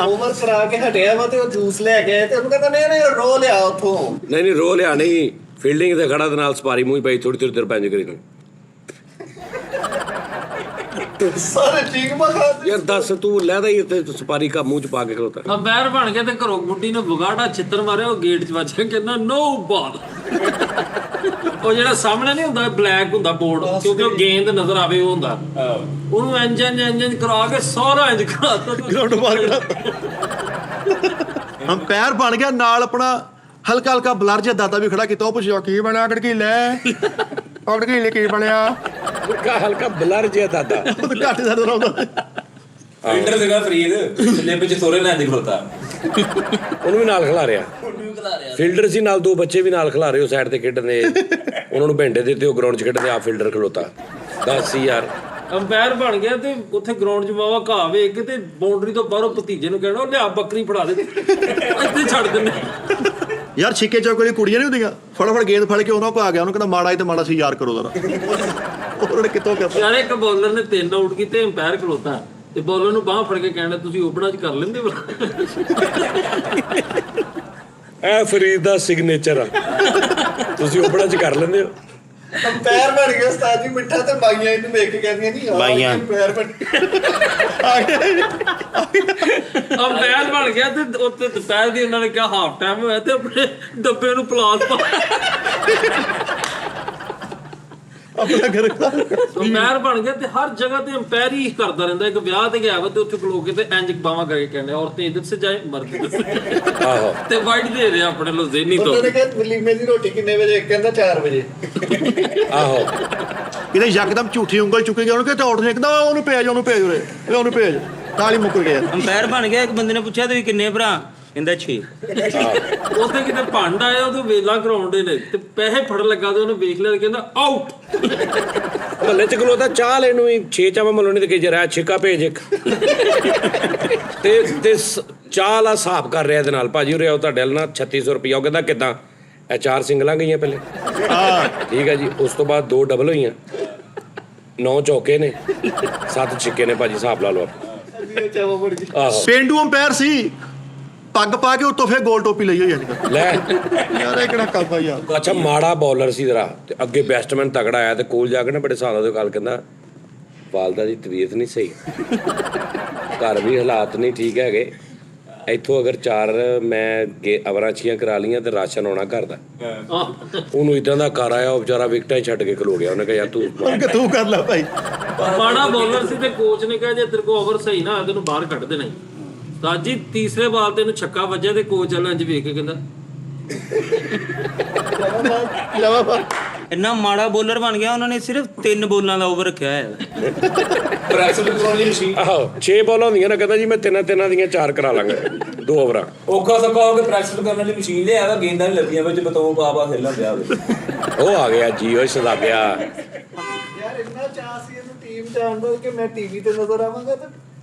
ਓਵਰ ਕਰਾ ਕੇ ਹਟਿਆ ਵਾ ਤੇ ਉਹ ਜੂਸ ਲੈ ਕੇ ਆਏ ਤੇ ਉਹਨੂੰ ਕਹਿੰਦਾ ਨਹੀਂ ਰੋ ਲਿਆ ਉੱਥੋਂ ਨਹੀਂ ਰੋ ਲਿਆ ਨਹੀਂ ਫੀਲਡਿੰਗ ਤੇ ਖੜਾ ਦੇ ਨਾਲ ਸਪਾਰੀ ਮੂੰਹ ਪਈ ਥੋੜੀ ਥੋੜੀ ਦੇਰ ਪੈਂਜ ਕਰੀ ਤੂੰ ਸਾਰੇ ਠੀਕ ਮਖਾ ਯਾਰ ਦੱਸ ਤੂੰ ਲੈਦਾ ਹੀ ਉੱਤੇ ਸਪਾਰੀ ਕਾ ਮੂੰਹ ਚ ਪਾ ਕੇ ਖਲੋਤਾ ਅੰਪਾਇਰ ਬਣ ਗਿਆ ਤੇ ਘਰੋਂ ਗੁੱਡੀ ਨੇ ਵਿਗਾੜਾ ਛਿੱਤਰ ਮਾਰਿਆ ਉਹ ਗੇਟ 'ਚ ਵੱਜ ਗਿਆ ਕਹਿੰਦਾ ਨੋ ਬਾਲ ਉਹ ਜਿਹੜਾ ਸਾਹਮਣੇ ਨਹੀਂ ਹੁੰਦਾ ਬਲੈਕ ਹੁੰਦਾ ਬੋਰਡ ਕਿਉਂਕਿ ਉਹ ਗੇਂਦ ਨਜ਼ਰ ਆਵੇ ਉਹ ਹੁੰਦਾ ਉਹਨੂੰ ਇੰਜਨ ਕਰਾ ਕੇ ਸਾਰਾ ਇੰਜ ਕਰਾਤਾ ਗਰਾਊਂਡ ਮਾਰ ਕੇ ਅੰਪਾਇਰ ਬਣ ਗਿਆ ਨਾਲ ਆਪਣਾ ਹਲਕਾ ਹਲਕਾ ਬਲਰ ਜਿਹਾ ਦਾਦਾ ਵੀ ਖੜਾ ਕੀਤਾ ਉਹ ਪੁੱਛਿਆ ਕੀ ਬਣਿਆ ਅਗੜ ਲੈ ਅਗੜ ਕੀ ਬਣਿਆ ਹਲਕਾ ਹਲਕਾ ਬਲਰ ਜਿਹਾ ਦਾਦਾ ਉਹ ਤਾਂ ਘੱਟ ਦਰਦ ਆਉਂਦਾ ਫਿਲਟਰ ਸੀਗਾ ਫਰੀਦ ਸਲਿੱਪ 'ਚ ਥੋੜੇ ਲੈਂਦੀ ਖਲੋਤਾ ਉਹਨੂੰ ਵੀ ਨਾਲ ਖਿਲਾ ਰਿਹਾ ਫੀਲਡਰ ਸੀ ਨਾਲ 2 ਬੱਚੇ ਵੀ ਨਾਲ ਖਿਲਾ ਰਹੇ ਉਹ ਸਾਈਡ ਤੇ ਖੇਡਦੇ ਉਹਨਾਂ ਨੂੰ ਭੇਂਡੇ ਦਿੱਤੇ ਉਹ ਗਰਾਊਂਡ 'ਚ ਖੇਡਦੇ ਆ ਫੀਲਡਰ ਖਲੋਤਾ ਦੱਸ ਯਾਰ ਅੰਪਾਇਰ ਬਣ ਗਿਆ ਤੇ ਉੱਥੇ ਗਰਾਊਂਡ 'ਚ ਵਾਵਾ ਘਾਹ ਵੇਖ ਕੇ ਤੇ ਬਾਉਂਡਰੀ ਤੋਂ ਬਾਹਰੋਂ ਭਤੀਜੇ ਨੂੰ ਕਹਿਣਾ ਲਿਆ ਬੱਕਰੀ ਫੜਾ ਦੇ ਇੱਥੇ ਛੱਡ ਦਿੰਦੇ ਯਾਰ ਛਿੱਕੇ ਚੌਕ ਵਾਲੀ ਕੁੜੀਆਂ ਨਹੀਂ ਹੁੰਦੀਆਂ ਫਟਾਫਟ ਗੇਂਦ ਫੜ ਕੇ ਉਹਨਾਂ ਕੋ ਆ ਗਿਆ ਉਹਨੂੰ ਕਹਿੰਦਾ ਮਾੜਾ ਹੀ ਤੇ ਮਾੜਾ ਸੀ ਯਾਰ ਕਰੋ ਜ਼ਰਾ ਉਹਨੇ ਕਿੱਥੋਂ ਕਰਤਾ ਯਾਰ ਇੱਕ ਬੋਲਰ ਨੇ 3 ਆਊਟ ਕੀਤੇ ਅੰਪਾਇਰ ਖਲੋਤਾ ਤੇ ਬੋਲਰ ਨੂੰ ਬਾਹ ਫੜ ਕੇ ਕਹਿਣਾ ਤੁਸੀਂ ਓਪਨਾਂ 'ਚ ਕਰ ਲੈਂਦੇ ਹੋ ਇਹ ਫਰੀਦ ਦਾ ਸਿਗਨੇਚਰ ਆ ਤੁਸੀਂ ਓਪਨਾਂ 'ਚ ਕਰ ਲੈਂਦੇ ਹੋ ਅੰਪਾਇਰ ਬਣ ਗਿਆ ਉਸਤਾਦ ਜੀ ਮਿੱਠਾ ਤੇ ਬਾਈਆਂ ਇਹਨੂੰ ਵੇਖ ਕੇ ਕਹਿੰਦੀਆਂ ਨਹੀਂ ਬਾਈਆਂ। ਅੰਪਾਇਰ ਬਣ ਅੰਪਾਇਰ ਬਣ ਗਿਆ ਤੇ ਉੱਤੇ ਦੁਪਹਿਰ ਦੀ ਉਹਨਾਂ ਨੇ ਕਿਹਾ ਹਾਫ ਟਾਈਮ ਹੋਇਆ ਤੇ ਆਪਣੇ ਡੱਬੇ ਨੂੰ ਪਲਾਸ ਪਾ ਆਪਣਾ ਘਰ ਅੰਪਾਇਰ ਬਣ ਗਿਆ ਤੇ ਹਰ ਜਗ੍ਹਾ ਤੇ ਅੰਪਾਇਰ ਹੀ ਕਰਦਾ ਰਹਿੰਦਾ ਇੱਕ ਵਿਆਹ ਤੇ ਗਿਆ ਵਾ ਤੇ ਉੱਥੇ ਖਲੋ ਕੇ ਤੇ ਇੰਜ ਬਾਵਾ ਕਰਕੇ ਕਹਿੰਦੇ ਔਰਤਾਂ ਇਧਰ ਸੇ ਜਾਏ ਮਰਦ ਇਧਰ ਸੇ ਆਹੋ ਤੇ ਵਾਈਟ ਦੇ ਰਿਹਾ ਆਪਣੇ ਲੋ ਜ਼ੇਨੀ ਤੋਂ ਉਹਨਾਂ ਨੇ ਕਿਹਾ ਵਲੀਮੇ ਦੀ ਰੋਟੀ ਕਿੰਨੇ ਵਜੇ ਕਹਿੰਦਾ 4 ਵਜੇ ਆਹੋ ਕਿਤੇ ਯਕਦਮ ਝੂਠੀ ਉਂਗਲ ਚੁੱਕ ਗਿਆ ਉਹਨੂੰ ਕਹਿੰਦਾ ਆਰਡਰ ਨਹੀਂ ਕਹਿੰਦਾ ਉਹਨੂੰ ਭੇਜ ਉਰੇ ਉਹਨੂੰ ਭੇਜ ਨਾਲ ਹੀ ਮੁੱਕਰ ਗਿਆ ਅੰਪਾਇਰ ਬਣ ਗਿਆ ਇੱਕ ਬੰਦੇ ਨੇ ਪੁੱਛਿਆ ਤੁਸੀਂ ਕਿੰਨੇ ਭਰਾ ਕਹਿੰਦਾ 6 ਉੱਥੇ ਕਿਤੇ ਭੰਡ ਆਇਆ ਉਹਦੇ ਵੇਲਾ ਕਰਾਉਂਦੇ ਨੇ ਤੇ ਪੈਸੇ ਫੜ ਲੱਗਾ ਤੇ ਉਹਨੇ ਵੇਖ ਲਿਆ ਤੇ ਕਹਿੰਦਾ ਆਊਟ ਮਹੱਲੇ 'ਚ ਖਲੋਤਾ ਚਾਹ ਲੈਣ ਨੂੰ ਹੀ 6 ਚਾਵਾਂ ਮਲੋਣੀ ਤੇ ਕਿ ਜਰਾ ਛਿੱਕਾ ਭੇਜ ਇੱਕ ਤੇ ਚਾਹ ਵਾਲਾ ਹਿਸਾਬ ਕਰ ਰਿਹਾ ਇਹਦੇ ਨਾਲ ਭਾਜੀ ਉਰੇ ਆਓ ਤੁਹਾਡੇ ਨਾਲ ਨਾ 3600 ਰੁਪਇਆ ਉਹ ਕਹਿੰਦਾ ਕਿੱਦਾਂ ਇਹ 4 ਸਿੰਗਲਾਂ ਗਈਆਂ ਪਹਿਲੇ ਠੀਕ ਹੈ ਜੀ ਉਸ ਤੋਂ ਬਾਅਦ 2 ਡਬਲ ਹੋਈਆਂ 9 ਚੌਕੇ ਨੇ 7 ਛਿੱਕੇ ਨੇ ਭਾਜੀ ਹਿਸਾਬ ਲਾ ਲਓ ਆਹੋ ਪੇਂਡੂ ਅੰਪਾਇਰ ਸੀ ਪੱਗ ਪਾ ਕੇ ਉੱਤੋਂ ਫੇਰ ਗੋਲ ਟੋਪੀ ਲਈ ਹੋਈ ਅੱਜ ਲੈ ਯਾਰ ਇਹ ਕਿਹੜਾ ਕੰਮ ਆ ਯਾਰ ਅੱਛਾ ਮਾੜਾ ਬੌਲਰ ਸੀ ਜਰਾ ਤੇ ਅੱਗੇ ਬੈਟਸਮੈਨ ਤਗੜਾ ਆਇਆ ਤੇ ਕੋਲ ਜਾ ਕੇ ਨਾ ਬੜੇ ਸਾਲਾਂ ਦੇ ਗੱਲ ਕਹਿੰਦਾ ਵਾਲਦਾ ਦੀ ਤਬੀਅਤ ਨਹੀਂ ਸਹੀ ਘਰ ਵੀ ਹਾਲਾਤ ਨਹੀਂ ਠੀਕ ਹੈਗੇ ਇੱਥੋਂ ਅਗਰ 4 ਮੈਂ ਅਵਰਾਂ ਅੱਛੀਆਂ ਕਰਾ ਲੀਆਂ ਤੇ ਰਾਸ਼ਨ ਆਉਣਾ ਘਰ ਦਾ ਉਹਨੂੰ ਇਦਾਂ ਦਾ ਕਰ ਆਇਆ ਉਹ ਵਿਚਾਰਾ ਵਿਕਟਾਂ ਹੀ ਛੱਡ ਕੇ ਖਲੋ ਗਿਆ ਉਹਨੇ ਕਿਹਾ ਯਾਰ ਤੂੰ ਕਰ ਲੈ ਭਾਈ ਮਾੜਾ ਬੋਲਰ ਸੀ ਤੇ ਕੋਚ ਨੇ ਕਿਹਾ ਜੇ ਤੇਰੇ ਕੋ ਓਵਰ ਸਹੀ ਨਾ ਤੈਨੂੰ ਬਾਹਰ ਕੱਢ ਦੇਣਾ ਸਾਜੀ ਤੀਸਰੇ ਬਾਲ ਤੇ ਇਹਨੂੰ ਛੱਕਾ ਵੱਜਿਆ ਤੇ ਕੋਚ ਵਾਲਾ ਇੰਜ ਵੇਖ ਕੇ ਕਹਿੰਦਾ ਇੰਨਾ ਮਾੜਾ ਬੋਲਰ ਬਣ ਗਿਆ ਉਹਨਾਂ ਨੇ ਸਿਰਫ 3 ਬੋਲਾਂ ਦਾ ਓਵਰ ਰੱਖਿਆ ਹੋਇਆ ਪ੍ਰੈਕਟਿਸ ਕਰਾਉਣ ਦੀ ਮਸ਼ੀਨ ਆਹੋ 6 ਬਾਲਾਂ ਹੁੰਦੀਆਂ ਨਾ ਕਹਿੰਦਾ ਜੀ ਮੈਂ ਤਿੰਨਾਂ ਦੀਆਂ 4 ਕਰਾ ਲਾਂਗਾ 2 ਓਵਰਾਂ ਔਖਾ ਸੌਖਾ ਹੋ ਕੇ ਪ੍ਰੈਕਟਿਸ ਕਰਨ ਵਾਲੀ ਮਸ਼ੀਨ ਲਿਆ ਵਾ ਗੇਂਦਾਂ ਨਹੀਂ ਲੱਗੀਆਂ ਵਿੱਚ ਬਤੋਂ ਬਾਬਾ ਖੇਲਣ ਪਿਆ ਉਹ ਆ ਗਿਆ ਜੀ ਉਹ ਸਦਾ ਗਿਆ ਯਾਰ ਇੰਨਾ ਚਾਹ ਸੀ ਇਹਨੂੰ ਟੀਮ ਚ ਆਉਣ ਦਾ ਕਿ ਮੈਂ ਟੀਵੀ ਤੇ ਨਜ਼ਰ ਆਵਾਂਗਾ ਤੇ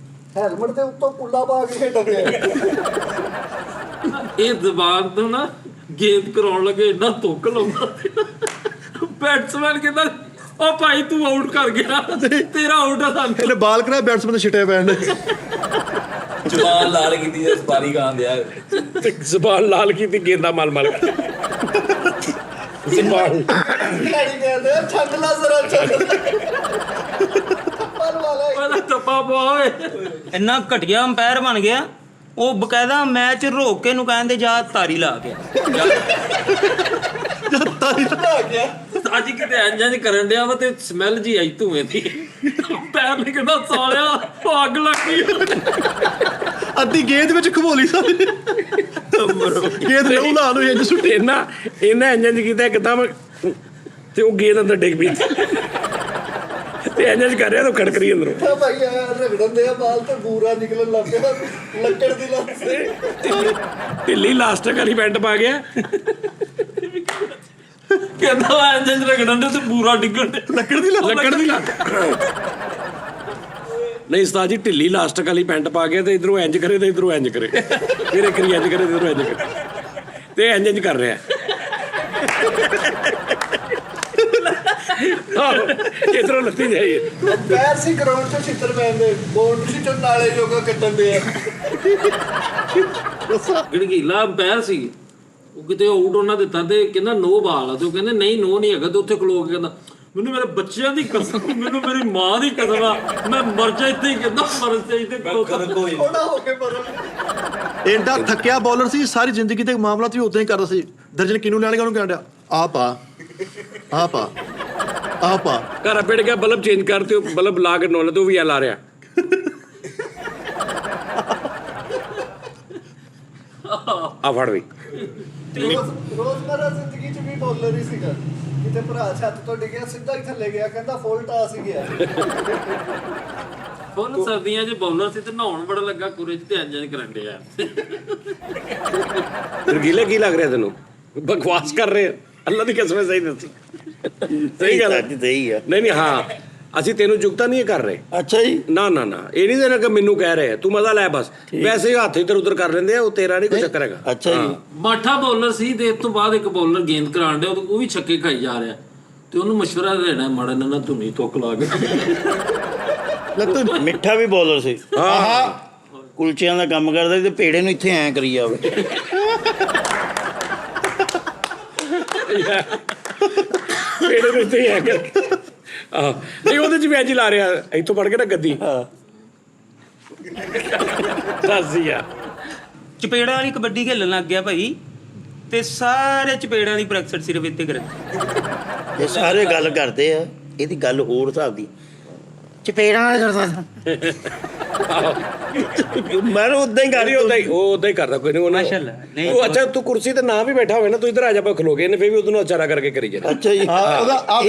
ਹੈਲਮਟ ਦੇ ਉੱਤੋਂ ਪੁੱਲਾ ਪਾ ਕੇ ਖੇਡਦੇ ਆ। ਇਹ ਦਿਮਾਗ ਤੋਂ ਨਾ ਗੇਂਦ ਕਰਾਉਣ ਲੱਗੇ ਇੰਨਾ ਤੁੱਕ ਲਾਉਂਦਾ ਬੈਟਸਮੈਨ ਕਹਿੰਦਾ ਉਹ ਭਾਈ ਤੂੰ ਆਊਟ ਕਰ ਗਿਆ ਤੇਰਾ ਆਊਟ ਆ ਸਾਨੂੰ ਇਹਨੇ ਬਾਲ ਕਰਾ ਬੈਟਸਮੈਨ ਦੇ ਛਿੱਟੇ ਪੈਣ ਦੇ। ਜਵਾਨ ਲਾਲ ਕੀਤੀ ਜੇ ਸਪਾਰੀ ਖਾਣ ਦਿਆ ਤੇ ਜ਼ਬਾਨ ਲਾਲ ਕੀਤੀ ਗੇਂਦਾ ਮਲ ਮਲ ਕਰ ਜ਼ਬਾਨ ਖਿਡਾਰੀ ਕਹਿੰਦੇ ਆ, ਛੱਡ ਲਾ ਜ਼ਰਾ ਛੱਡ ਪਰ ਵਾਲਾ ਉਹਦਾ ਟੱਪਾ ਪਵਾਵੇ ਇੰਨਾ ਘਟੀਆ ਅੰਪਾਇਰ ਬਣ ਗਿਆ ਉਹ ਬਕਾਇਦਾ ਮੈਚ ਰੋਕ ਕੇ ਨੂੰ ਕਹਿੰਦੇ ਜਾ ਤਾਰੀ ਲਾ ਕੇ ਆ ਗਿਆ। ਅੱਜ ਕਿਤੇ ਇੰਜ ਕਰਨ ਡਿਆ ਵਾ ਤੇ ਸਮੈਲ ਜੀ ਆਈ ਧੂਏ ਦੀ ਪੈਰ ਨੇ ਕਹਿੰਦਾ ਸਾਲਿਆ ਉਹ ਅੱਗ ਲੱਗੀ ਅੱਧੀ ਗੇਂਦ ਵਿੱਚ ਖਵੋਲੀ ਸਾਰੀ ਗੇਂਦ ਲਹੂ ਲਾਲ ਹੋਈ ਇੰਜ ਸੁੱਟੀ। ਇਹਨਾਂ ਇੰਜਨ ਕੀਤਾ ਇੱਕਦਮ ਤੇ ਉਹ ਗੇਂਦ ਅੰਦਰ ਡਿੱਗ ਪਈ ਤੇ ਇੰਜਨ ਕਰ ਰਿਹਾ ਤਾਂ ਖੜਕ ਰਹੀ ਅੰਦਰੋਂ। ਤਾਂ ਭਾਈ ਆ ਰਗੜਨ ਦੇ ਆ ਬਾਲ ਤੇ ਬੂਰਾ ਨਿਕਲਣ ਲੱਗ ਪਿਆ ਲੱਕੜ ਦੀ ਲੱਤ। ਢਿੱਲੀ ਲਾਸਟਿਕ ਵਾਲੀ ਪੈਂਟ ਪਾ ਗਿਆ ਕਹਿੰਦਾ ਇੰਜ ਰਗੜਨ ਦੇ ਤੇ ਪੂਰਾ ਡਿੱਗਣ ਦੇ ਲੱਕੜ ਦੀ ਲੱਤ ਨਹੀਂ ਉਸਤਾਦ ਜੀ ਢਿੱਲੀ ਲਾਸਟਿਕ ਵਾਲੀ ਪੈਂਟ ਪਾ ਗਿਆ ਤੇ ਇਧਰੋਂ ਇੰਜ ਕਰੇ ਤੇ ਇਧਰੋਂ ਇੰਜ ਕਰੇ ਫਿਰ ਇੱਕ ਵਾਰੀ ਇੰਜ ਕਰੇ ਤੇ ਇਧਰੋਂ ਇੰਜ ਕਰੇ ਤੇ ਇੰਜ ਕਰ ਰਿਹਾ ਇਧਰੋਂ ਲੱਤੀ ਜਾਈਏ ਪੈਰ ਸੀ ਗਰਾਊਂਡ 'ਚ ਛਿੱਤਰ ਪੈਂਦੇ ਬਾਉਂਡਰੀ 'ਚੋਂ ਨਾਲੇ ਜੋਗਾ ਕੱਟਣ ਦੇ ਆ। ਗੜਗੀਲਾ ਅੰਪਾਇਰ ਸੀ ਉਹ ਕਿਤੇ ਆਊਟ ਉਹਨਾਂ ਦਿੱਤਾ ਤੇ ਕਹਿੰਦਾ ਨੋ ਬਾਲ ਆ ਤੇ ਉਹ ਕਹਿੰਦੇ ਨਹੀਂ ਨੋ ਨਹੀਂ ਹੈਗਾ ਤੇ ਉੱਥੇ ਖਲੋ ਕੇ ਕਹਿੰਦਾ ਮੈਨੂੰ ਮੇਰੇ ਬੱਚਿਆਂ ਦੀ ਕਸਮ ਮੈਨੂੰ ਮੇਰੀ ਮਾਂ ਦੀ ਕਸਮ ਆ ਮੈਂ ਮਰ ਜਾ ਇੱਥੇ ਹੀ ਕਹਿੰਦਾ ਮਰ ਜਾ ਇੱਥੇ ਥੋੜਾ ਹੋ ਕੇ ਮਰੋ। ਇੰਡਾ ਥੱਕਿਆ ਬੌਲਰ ਸੀ ਸਾਰੀ ਜ਼ਿੰਦਗੀ ਤੇ ਮਾਮਲਾ ਤੇ ਉਦਾਂ ਹੀ ਕਰਦਾ ਸੀ। ਦਰਜਨ ਕਿਨੂੰ ਲੈਣਗਾ ਉਹਨੂੰ ਕਹਿੰਦਾ ਆਪਾ ਘਰ ਪਿੜ ਗਿਆ ਬਲਬ ਚੇਂਜ ਕਰਤੇ ਬਲਬ ਲਾ ਕੇ ਨੋਲੇ ਤੇ ਉਹ ਵੀ ਆ ਲਾ ਰਿਹਾ ਆ ਫੜ ਵੀ ਰੋਜ਼ਮਰਾ ਜ਼ਿੰਦਗੀ 'ਚ ਵੀ ਬੌਲਰ ਹੀ ਸੀਗਾ। ਕਿਤੇ ਭਰਾ ਛੱਤ ਤੋਂ ਡਿੱਗਿਆ ਸਿੱਧਾ ਹੀ ਥੱਲੇ ਗਿਆ ਕਹਿੰਦਾ ਫੁੱਲ ਟਾਸ ਹੀ ਗਿਆ। ਫੁੱਲ ਸਰਦੀਆਂ 'ਚ ਬੌਲਰ ਸੀ ਤੇ ਨਹਾਉਣ ਬੜਾ ਲੱਗਾ ਕੁਰੇ 'ਚ ਤੇ ਇੰਜ ਕਰਨ ਡਿਆ ਰਗੀਲੇ ਕੀ ਲੱਗ ਰਿਹਾ ਤੈਨੂੰ ਬਕਵਾਸ ਕਰ ਰਹੇ ਅੱਲਾ ਦੀ ਕਸਮ ਸਹੀ ਦੱਸੀ ਸਹੀ ਗੱਲ ਸਹੀ ਆ। ਨਹੀਂ ਹਾਂ ਅਸੀਂ ਤੈਨੂੰ ਜੁਗਤਾ ਨਹੀਂ ਕਰ ਰਹੇ ਅੱਛਾ ਜੀ। ਨਾ ਇਹ ਨਹੀਂ ਦੇਣਾ ਕਿ ਮੈਨੂੰ ਕਹਿ ਰਹੇ ਤੂੰ ਮਜ਼ਾ ਲੈ ਬਸ ਵੈਸੇ ਹੀ ਹੱਥ ਇੱਧਰ ਉੱਧਰ ਕਰ ਲੈਂਦੇ ਆ ਉਹ ਤੇਰਾ ਨਹੀਂ ਕੋਈ ਚੱਕਰ ਹੈਗਾ। ਅੱਛਾ ਜੀ। ਮਾਠਾ ਬੌਲਰ ਸੀ ਤੇ ਇਸ ਤੋਂ ਬਾਅਦ ਇੱਕ ਬੌਲਰ ਗੇਂਦ ਕਰਾਉਣ ਡਿਆ ਉਹ ਵੀ ਛੱਕੇ ਖਾਈ ਜਾ ਰਿਹਾ ਤੇ ਉਹਨੂੰ ਮਸ਼ਵਰਾ ਦੇਣਾ ਮਾੜਾ ਨਾ ਧੁਨੀ ਤੁੱਕ ਲਾ ਕੇ ਮਿੱਠਾ ਵੀ ਬੋਲਰ ਸੀ। ਹਾਂ ਕੁਲਚਿਆਂ ਦਾ ਕੰਮ ਕਰਦਾ ਸੀ ਤੇ ਪੇੜੇ ਨੂੰ ਇੱਥੇ ਐਂ ਕਰੀ ਜਾਵੇ। ਪੇੜੇ ਨੂੰ ਇੱਥੇ ਹੀ ਆ ਕਰ ਆਹ ਨਹੀਂ ਉਹਦੇ ਚ ਵੀ ਇੰਜ ਲਾ ਰਿਹਾ ਇੱਥੋਂ ਫੜ ਕੇ ਨਾ ਗੱਦੀ ਦੱਸ ਯਾਰ ਚਪੇੜਾਂ ਵਾਲੀ ਕਬੱਡੀ ਖੇਲਣ ਲੱਗ ਗਿਆ ਭਾਈ ਤੇ ਸਾਰੇ ਚਪੇੜਾਂ ਦੀ ਪ੍ਰੈਕਟਿਸ ਸਿਰਫ ਇੱਥੇ ਕਰਦੇ। ਇਹ ਸਾਰੇ ਗੱਲ ਕਰਦੇ ਆ ਇਹਦੀ ਗੱਲ ਹੋਰ ਹਿਸਾਬ ਦੀ ਚਪੇੜਾਂ ਨਾਲ ਕਰਦਾ ਮੈਂ ਉਦਾਂ ਹੀ ਕਰ ਉਹ ਉਦਾਂ ਹੀ ਕਰਦਾ ਕੋਈ ਨਹੀਂ ਮਾਸ਼ਾਅੱਲਾ ਨਹੀਂ ਉਹ ਅੱਛਾ ਤੂੰ ਕੁਰਸੀ ਤੇ ਨਾ ਵੀ ਬੈਠਾ ਹੋਵੇ ਨਾ ਤੂੰ ਇੱਧਰ ਆ ਜਾ ਪਾ ਖਲੋ ਕੇ ਇਹਨੇ ਫਿਰ ਵੀ ਉਹਨੂੰ ਅਚਾਰਾ ਕਰਕੇ ਕਰੀ ਜਾਣਾ। ਅੱਛਾ ਜੀ।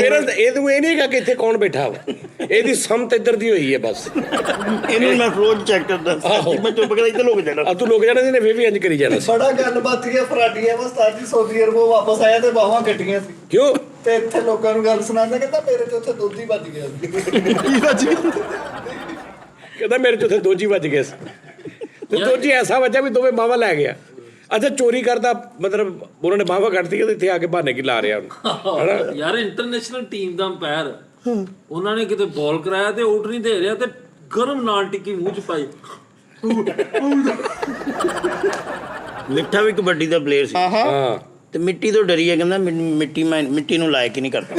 ਫਿਰ ਇਹ ਤੂੰ ਇਹ ਨਹੀਂ ਹੈਗਾ ਕਿ ਇੱਥੇ ਕੌਣ ਬੈਠਾ ਵਾ ਇਹਦੀ ਸਮਤ ਇੱਧਰ ਦੀ ਹੋਈ ਹੈ ਬਸ ਇਹਨੂੰ ਮੈਂ ਰੋਜ਼ ਚੈੱਕ ਕਰਦਾ ਮੈਂ ਚੁੱਪ ਕਰਕੇ ਇੱਧਰ ਲੁਕ ਜਾਣਾ। ਆ ਤੂੰ ਲੋਕ ਜਾਣਾ ਇਹਨੇ ਫਿਰ ਵੀ ਇੰਜ ਕਰੀ ਜਾਣਾ ਬੜਾ ਗੱਲ ਬਾਤ ਗਿਆ ਫਰਾਡੀਆ ਵਸਤਾਦ ਜੀ ਸਊਦੀ ਅਰਬੋਂ ਵਾਪਸ ਆਇਆ ਤੇ ਬਾਹਾਂ ਕੱਟੀਆਂ ਸੀ ਕਿਉਂ ਤੇ ਇੱਥੇ ਲੋਕਾਂ ਨੂੰ ਗੱਲ ਸੁਣਾਉਂਦਾ ਕਹਿੰਦਾ ਮੇਰੇ ਤੇ ਉੱਥੇ ਦੁੱਧ ਹੀ ਵੱਜ ਗਿਆ ਸੀ। ਕੀ ਵੱਜ ਗਿਆ? ਕਹਿੰਦਾ ਮੇਰੇ ਚ ਉੱਥੇ ਦੋਜੀ ਵੱਜ ਗਏ ਸੀ ਤੇ ਦੋਜੀ ਐਸਾ ਵੱਜਾ ਵੀ ਦੋਵੇਂ ਬਾਹਾਂ ਲੈ ਗਿਆ। ਅੱਛਾ ਚੋਰੀ ਕਰਦਾ ਮਤਲਬ ਉਹਨਾਂ ਨੇ ਬਾਹਾਂ ਕੱਢਤੀ ਤੇ ਇੱਥੇ ਆ ਕੇ ਬਹਾਨੇ ਕੀ ਲਾ ਰਿਹਾ ਉਹਨੂੰ ਯਾਰ ਇੰਟਰਨੈਸ਼ਨਲ ਟੀਮ ਦਾ ਅੰਪਾਇਰ ਉਹਨਾਂ ਨੇ ਕਿਤੇ ਬਾਲ ਕਰਾਇਆ ਤੇ ਆਊਟ ਨਹੀਂ ਦੇ ਰਿਹਾ ਤੇ ਗਰਮ ਨਾਲ ਟਿੱਕੀ ਮੂੰਹ ਚ ਪਾਈ ਮਿੱਠਾ ਵੀ ਕਬੱਡੀ ਦਾ ਪਲੇਅਰ ਸੀ। ਹਾਂ ਤੇ ਮਿੱਟੀ ਤੋਂ ਡਰੀ ਆ ਕਹਿੰਦਾ ਮਿੱਟੀ ਨੂੰ ਲਾਇਕ ਹੀ ਨਹੀਂ ਕਰਦਾ।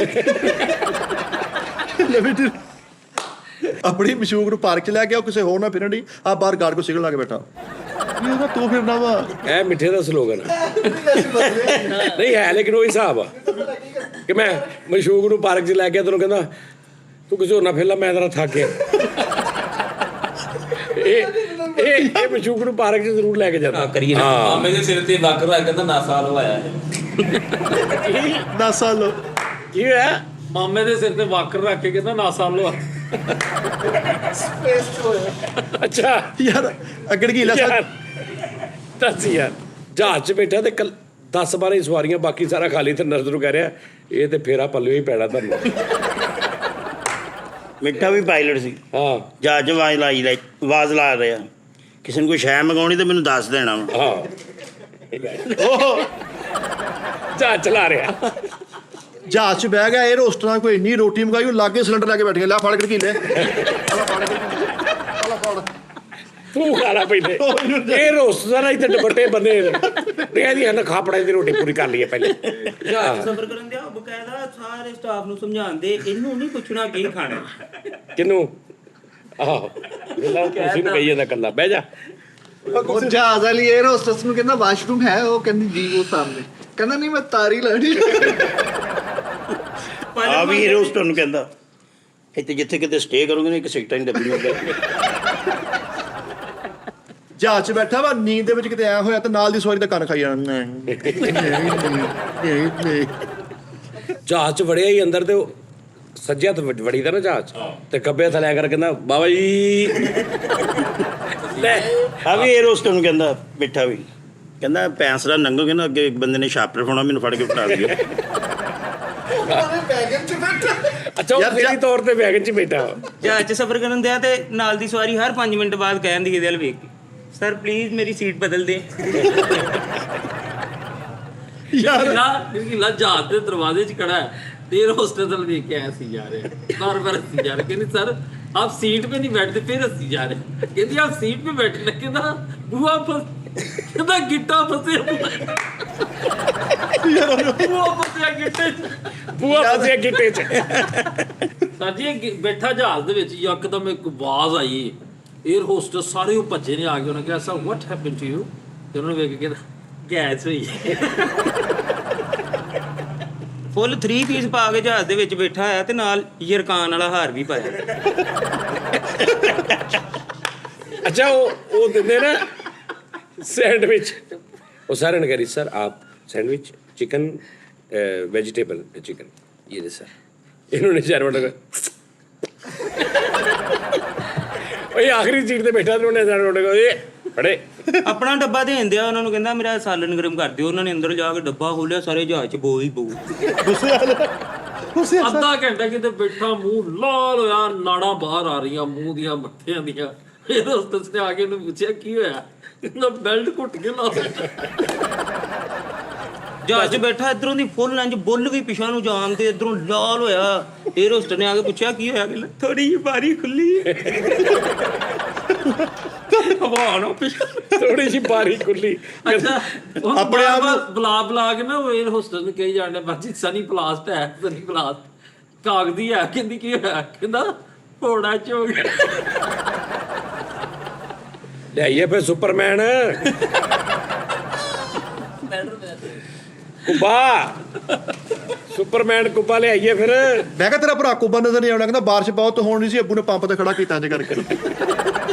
ਆਪਣੀ ਮਸ਼ੂਕ ਨੂੰ ਪਾਰਕ ਚ ਲੈ ਗਿਆ ਕਿਸੇ ਹੋਰ ਨਾਲ ਫਿਰਨ ਦੀ ਆ ਬਾਹਰ ਗਾਰਡ ਕੋ ਸਿਗਨਲ ਲਾ ਕੇ ਬੈਠਾ ਇਹ ਉਹਦਾ ਤੂੰ ਫਿਰਨਾ ਵਾ ਇਹ ਮਿੱਠੇ ਦਾ ਸਲੋਗਨ ਨਹੀਂ ਹੈ ਲੇਕਿਨ ਉਹ ਹਿਸਾਬ ਆ ਕਿ ਮੈਂ ਮਸ਼ੂਕ ਨੂੰ ਪਾਰਕ 'ਚ ਲੈ ਗਿਆ ਤੈਨੂੰ ਕਹਿੰਦਾ ਤੂੰ ਕਿਸੇ ਹੋਰ ਨਾਲ ਫੇਲਾ ਮੈਂ ਤੇਰਾ ਥੱਕ ਗਿਆ ਇਹ ਮਸ਼ੂਕ ਨੂੰ ਪਾਰਕ 'ਚ ਜ਼ਰੂਰ ਲੈ ਕੇ ਜਾਂਦਾ ਕਰੀਏ ਮਾਮੇ ਦੇ ਸਿਰ ਤੇ ਵਕ ਰਾ ਕਹਿੰਦਾ ਨਾਸਾ ਲਵਾਇਆ ਹੈ 10 ਸਾਲ ਕੀ ਹੋਇਆ ਮਾਮੇ ਦੇ ਸਿਰ ਤੇ ਵਾਕਰ ਰੱਖ ਕੇ ਕਹਿੰਦਾ ਨਾਸਾ ਲਵਾ ਸਪੇਸ ਚ ਹੋਇਆ। ਅੱਛਾ ਯਾਰ ਅਗੜ ਗਈ ਯਾਰ ਦੱਸ ਯਾਰ ਜਹਾਜ਼ 'ਚ ਬੈਠਾ ਤੇ 10-12 ਸਵਾਰੀਆਂ ਬਾਕੀ ਸਾਰਾ ਖਾਲੀ ਤੇ ਨਜ਼ਰ ਨੂੰ ਕਹਿ ਰਿਹਾ ਇਹ ਤੇ ਫੇਰਾ ਪੱਲੇ ਹੀ ਪੈਣਾ ਤੁਹਾਨੂੰ ਮਿੱਠਾ ਵੀ ਪਾਇਲਟ ਸੀ, ਹਾਂ ਜਹਾਜ਼ 'ਚ ਆਵਾਜ਼ ਲਾ ਰਿਹਾ, ਕਿਸੇ ਨੂੰ ਕੋਈ ਸ਼ੈ ਮੰਗਾਉਣੀ ਤਾਂ ਮੈਨੂੰ ਦੱਸ ਦੇਣਾ ਵਾ। ਹਾਂ ਜਹਾਜ਼ ਚਲਾ ਰਿਹਾ। ਜਹਾਜ਼ 'ਚ ਬਹਿ ਗਿਆ, 에ਅਰ ਹੋਸਟਸ ਨਾਲ ਕੋਈ ਇੰਨੀ ਰੋਟੀ ਮੰਗਾਈ, ਉਹ ਲਾਗੇ ਸਿਲੰਡਰ ਲੈ ਕੇ ਬੈਠ ਗਿਆ, ਲੈ ਫੜ ਕੇ ਕੀਲੇ ਤੂੰ ਖਾਣਾ ਪੈਂਦੇ ਇਹ ਰੋਸਟਰ ਨਾ ਇੱਥੇ ਦੁਪੱਟੇ ਬੰਦੇ ਇਹ ਦੀ ਹਨ ਖਾਪੜੇ ਦੀ ਰੋਟੀ ਪੂਰੀ ਕਰ ਲਈਏ ਪਹਿਲੇ। ਜਹਾਜ਼ 'ਚ ਸਫ਼ਰ ਕਰਨ ਦਿਆ ਬਕਾਇਦਾ ਸਾਰੇ ਸਟਾਫ ਨੂੰ ਸਮਝਾਉਂਦੇ, ਇਹਨੂੰ ਨਹੀਂ ਪੁੱਛਣਾ ਕੀ ਖਾਣਾ। ਕਿਨੂੰ ਆਹੋ ਗੱਲਾਂ ਤੁਸੀਂ ਨੂੰ ਕਹੀ ਜਾਂਦਾ ਕੱਲਾ ਬਹਿ ਜਾ। ਉਹ ਜਹਾਜ਼ ਵਾਲੀ 에ਅਰ ਹੋਸਟਸ ਨੂੰ ਕਹਿੰਦਾ ਵਾਸ਼ਰੂਮ ਹੈ, ਉਹ ਕਹਿੰਦੀ ਜੀ ਉਹ ਸਾਹਮਣੇ, ਕਹਿੰਦਾ ਨਹੀਂ ਮੈਂ ਤਾਰੀ ਲਾਣੀ। ਆ ਵੀ ਇਹ ਰੋਸਟਰ ਨੂੰ ਕਹਿੰਦਾ ਇੱਥੇ ਜਿੱਥੇ ਕਿਤੇ ਸਟੇ ਕਰੋਗੇ ਨਾ ਇੱਕ ਸਿਗਰਟਾਂ ਦੀ ਡੱਬੀ ਹੋ ਜਹਾਜ਼ 'ਚ ਬੈਠਾ ਵਾ, ਨੀਂਦ ਦੇ ਵਿੱਚ ਕਿਤੇ ਐ ਹੋਇਆ ਤੇ ਨਾਲ ਦੀ ਸਵਾਰੀ ਦਾ ਕੰਨ ਖਾਈ ਜਾਣਾ। ਜਹਾਜ਼ 'ਚ ਵੜਿਆ ਹੀ ਅੰਦਰ ਤੇ ਉਹ ਸੱਜਿਆ ਤੇ ਵੜੀ ਦਾ ਨਾ ਜਹਾਜ਼ ਤੇ ਖੱਬੇ ਹੱਥ ਲੈ ਕਰ ਕਹਿੰਦਾ ਬਾਬਾ ਜੀ ਲੈ ਆ ਵੀ ਇਹ ਰੋਸਟਰ ਨੂੰ ਕਹਿੰਦਾ ਮਿੱਠਾ ਵੀ ਕਹਿੰਦਾ ਪੈਂਸਰਾ ਨੰਗੋਗੇ ਨਾ ਅੱਗੇ ਇੱਕ ਬੰਦੇ ਨੇ ਸ਼ਾਰਪਨਰ ਫੜਾਉਣਾ, ਮੈਨੂੰ ਫੜ ਕੇ ਉਠਾ ਦਿਓ। ਅੱਛਾ ਉਹ ਤੇਰੀ ਤੌਰ ਤੇ ਵੈਗਨ 'ਚ ਬੈਠਾ ਜਹਾਜ਼ 'ਚ ਸਫ਼ਰ ਕਰਨ ਦਿਆ ਤੇ ਨਾਲ ਦੀ ਸਵਾਰੀ ਹਰ 5 ਮਿੰਟ ਬਾਅਦ ਕਹਿੰਦੀ ਇਹਦੇ ਵੱਲ ਵੇਖ ਕੇ, ਸਰ ਪਲੀਜ਼ ਮੇਰੀ ਸੀਟ ਬਦਲ ਦੇ। ਯਾਰ ਜਹਾਜ਼ ਦੇ ਦਰਵਾਜ਼ੇ 'ਚ ਖੜਾ ਹੈ ਤੇ ਹੋਸਟਲ ਵੇਖ ਕੇ ਐਸੀ ਜਾ ਰਹੇ बार-बार हंसी जा रहे, कहते सर आप सीट पे नहीं बैठते फिर हंसी जा रहे, कहती आप सीट पे बैठने कहता बुआ कहता गिट्टा फसे बुआ फसिया गिट्टे ਬੂਆ ਫਸਿਆ ਗਿੱਟੇ 'ਚ। ਸਰ ਜੀ ਬੈਠਾ ਜਹਾਜ਼ ਦੇ ਵਿੱਚ ਯਕਦਮ ਇੱਕ ਆਵਾਜ਼ ਆਈ, 에ਅਰ ਹੋਸਟਸ ਸਾਰੇ ਉਹ ਭੱਜੇ ਨੇ ਆ ਕੇ, ਉਹਨੇ ਕਿਹਾ sir what happen to you, ਤੇ ਉਹਨੇ ਵੇਖ ਕੇ ਕਹਿੰਦਾ ਗੈਸ ਹੋਈ। ਫੁੱਲ 3 ਪੀਸ ਪਾ ਕੇ ਜਹਾਜ਼ ਦੇ ਵਿੱਚ ਬੈਠਾ ਆ ਤੇ ਨਾਲ ਯਰਕਾਨ ਵਾਲਾ ਹਾਰ ਵੀ ਪਾਇਆ। ਅੱਛਾ ਉਹ ਦਿੰਦੇ ਨਾ ਸੈਂਡਵਿਚ, ਉਹ ਸਾਰਿਆਂ ਨੇ ਕਰੀ ਸਰ ਆਪ ਸੈਂਡਵਿਚ चिकन वेजिटेबल चिकन ये दे सर, इन्होंने चार मिनट ओए आखिरी सीट पे बैठा तो उन्होंने चार मिनट ये खड़े ਆਪਣਾ ਡੱਬਾ ਦੇਣ ਦਿਆ ਉਹਨਾਂ ਨੂੰ, ਕਹਿੰਦਾ ਮੇਰਾ ਸਾਲਨ ਗਰਮ ਕਰ ਦਿਓ। ਉਹਨਾਂ ਨੇ ਅੰਦਰ ਜਾ ਕੇ ਡੱਬਾ ਖੋਲਿਆ, ਸਾਰੇ ਜਹਾਜ਼ 'ਚ ਬੋ ਹੀ ਬੋ। ਅੱਧਾ ਘੰਟਾ ਕਿਤੇ ਬੈਠਾ, ਮੂੰਹ ਲਾਲ ਹੋਇਆ, ਨਾੜਾਂ ਬਾਹਰ ਆ ਰਹੀਆਂ ਮੂੰਹ ਦੀਆਂ ਮੱਥਿਆਂ ਦੀਆਂ। ਇਹ ਹੋਸਟਸ ਨੇ ਆ ਕੇ ਉਹਨੂੰ ਪੁੱਛਿਆ ਕੀ ਹੋਇਆ, ਕਹਿੰਦਾ ਬੈਲਟ ਘੁੱਟ ਕੇ ਲਾ। ਜਹਾਜ਼ 'ਚ ਬੈਠਾ, ਇੱਧਰੋਂ ਦੀ ਫੁੱਲ ਲੰਜ ਬੁੱਲ ਵੀ ਪਿਛਾਂ ਨੂੰ ਜਾਣ ਤੇ ਇੱਧਰੋਂ ਲਾਲ ਹੋਇਆ। 에ਅਰ ਹੋਸਟਸ ਨੇ ਆ ਕੇ ਪੁੱਛਿਆ ਕੀ ਹੋਇਆ, ਕਹਿੰਦਾ ਥੋੜੀ ਜਿਹੀ ਬਾਰੀ ਖੁੱਲੀ ਹਵਾ ਨਾ ਪਿਛਾਂ थोड़ी सी बारी खुली। ਅੱਛਾ ਆਪਣੇ ਆਪ ਬੁਲਾ ਕੇ ਨਾ ਉਹ 에ਅਰ ਹੋਸਟਸ ਨੂੰ ਕਹੀ ਜਾਂਦੇ ਬਾਜੀ ਸਨੀ ਪਲਾਸਟ ਹੈ, ਸਨੀ ਪਲਾਸਟ ਕਾਗਦੀ ਹੈ। ਕਹਿੰਦੀ ਕੀ ਹੋਇਆ, ਕਹਿੰਦਾ ਘੋੜਾ ਚੋ ਗਿਆ। ਲਿਆਈਏ ਫਿਰ ਸੁਪਰਮੈਨ ਕੁੱਬਾ, ਸੁਪਰਮੈਨ ਕੁੱਬਾ ਲਿਆਈਏ ਫਿਰ। ਮੈਂ ਕਿਹਾ ਤੇਰਾ ਭਰਾ ਕੁੱਬਾ ਨਜ਼ਰ ਨਹੀਂ ਆਉਣਾ, ਕਹਿੰਦਾ ਬਾਰਿਸ਼ ਬਹੁਤ ਹੋਣ ਨਹੀਂ ਸੀ, ਅੱਬੂ ਨੇ ਪੰਪ ਤੇ ਖੜਾ ਕੀਤਾ ਇੰਜ ਕਰਕੇ।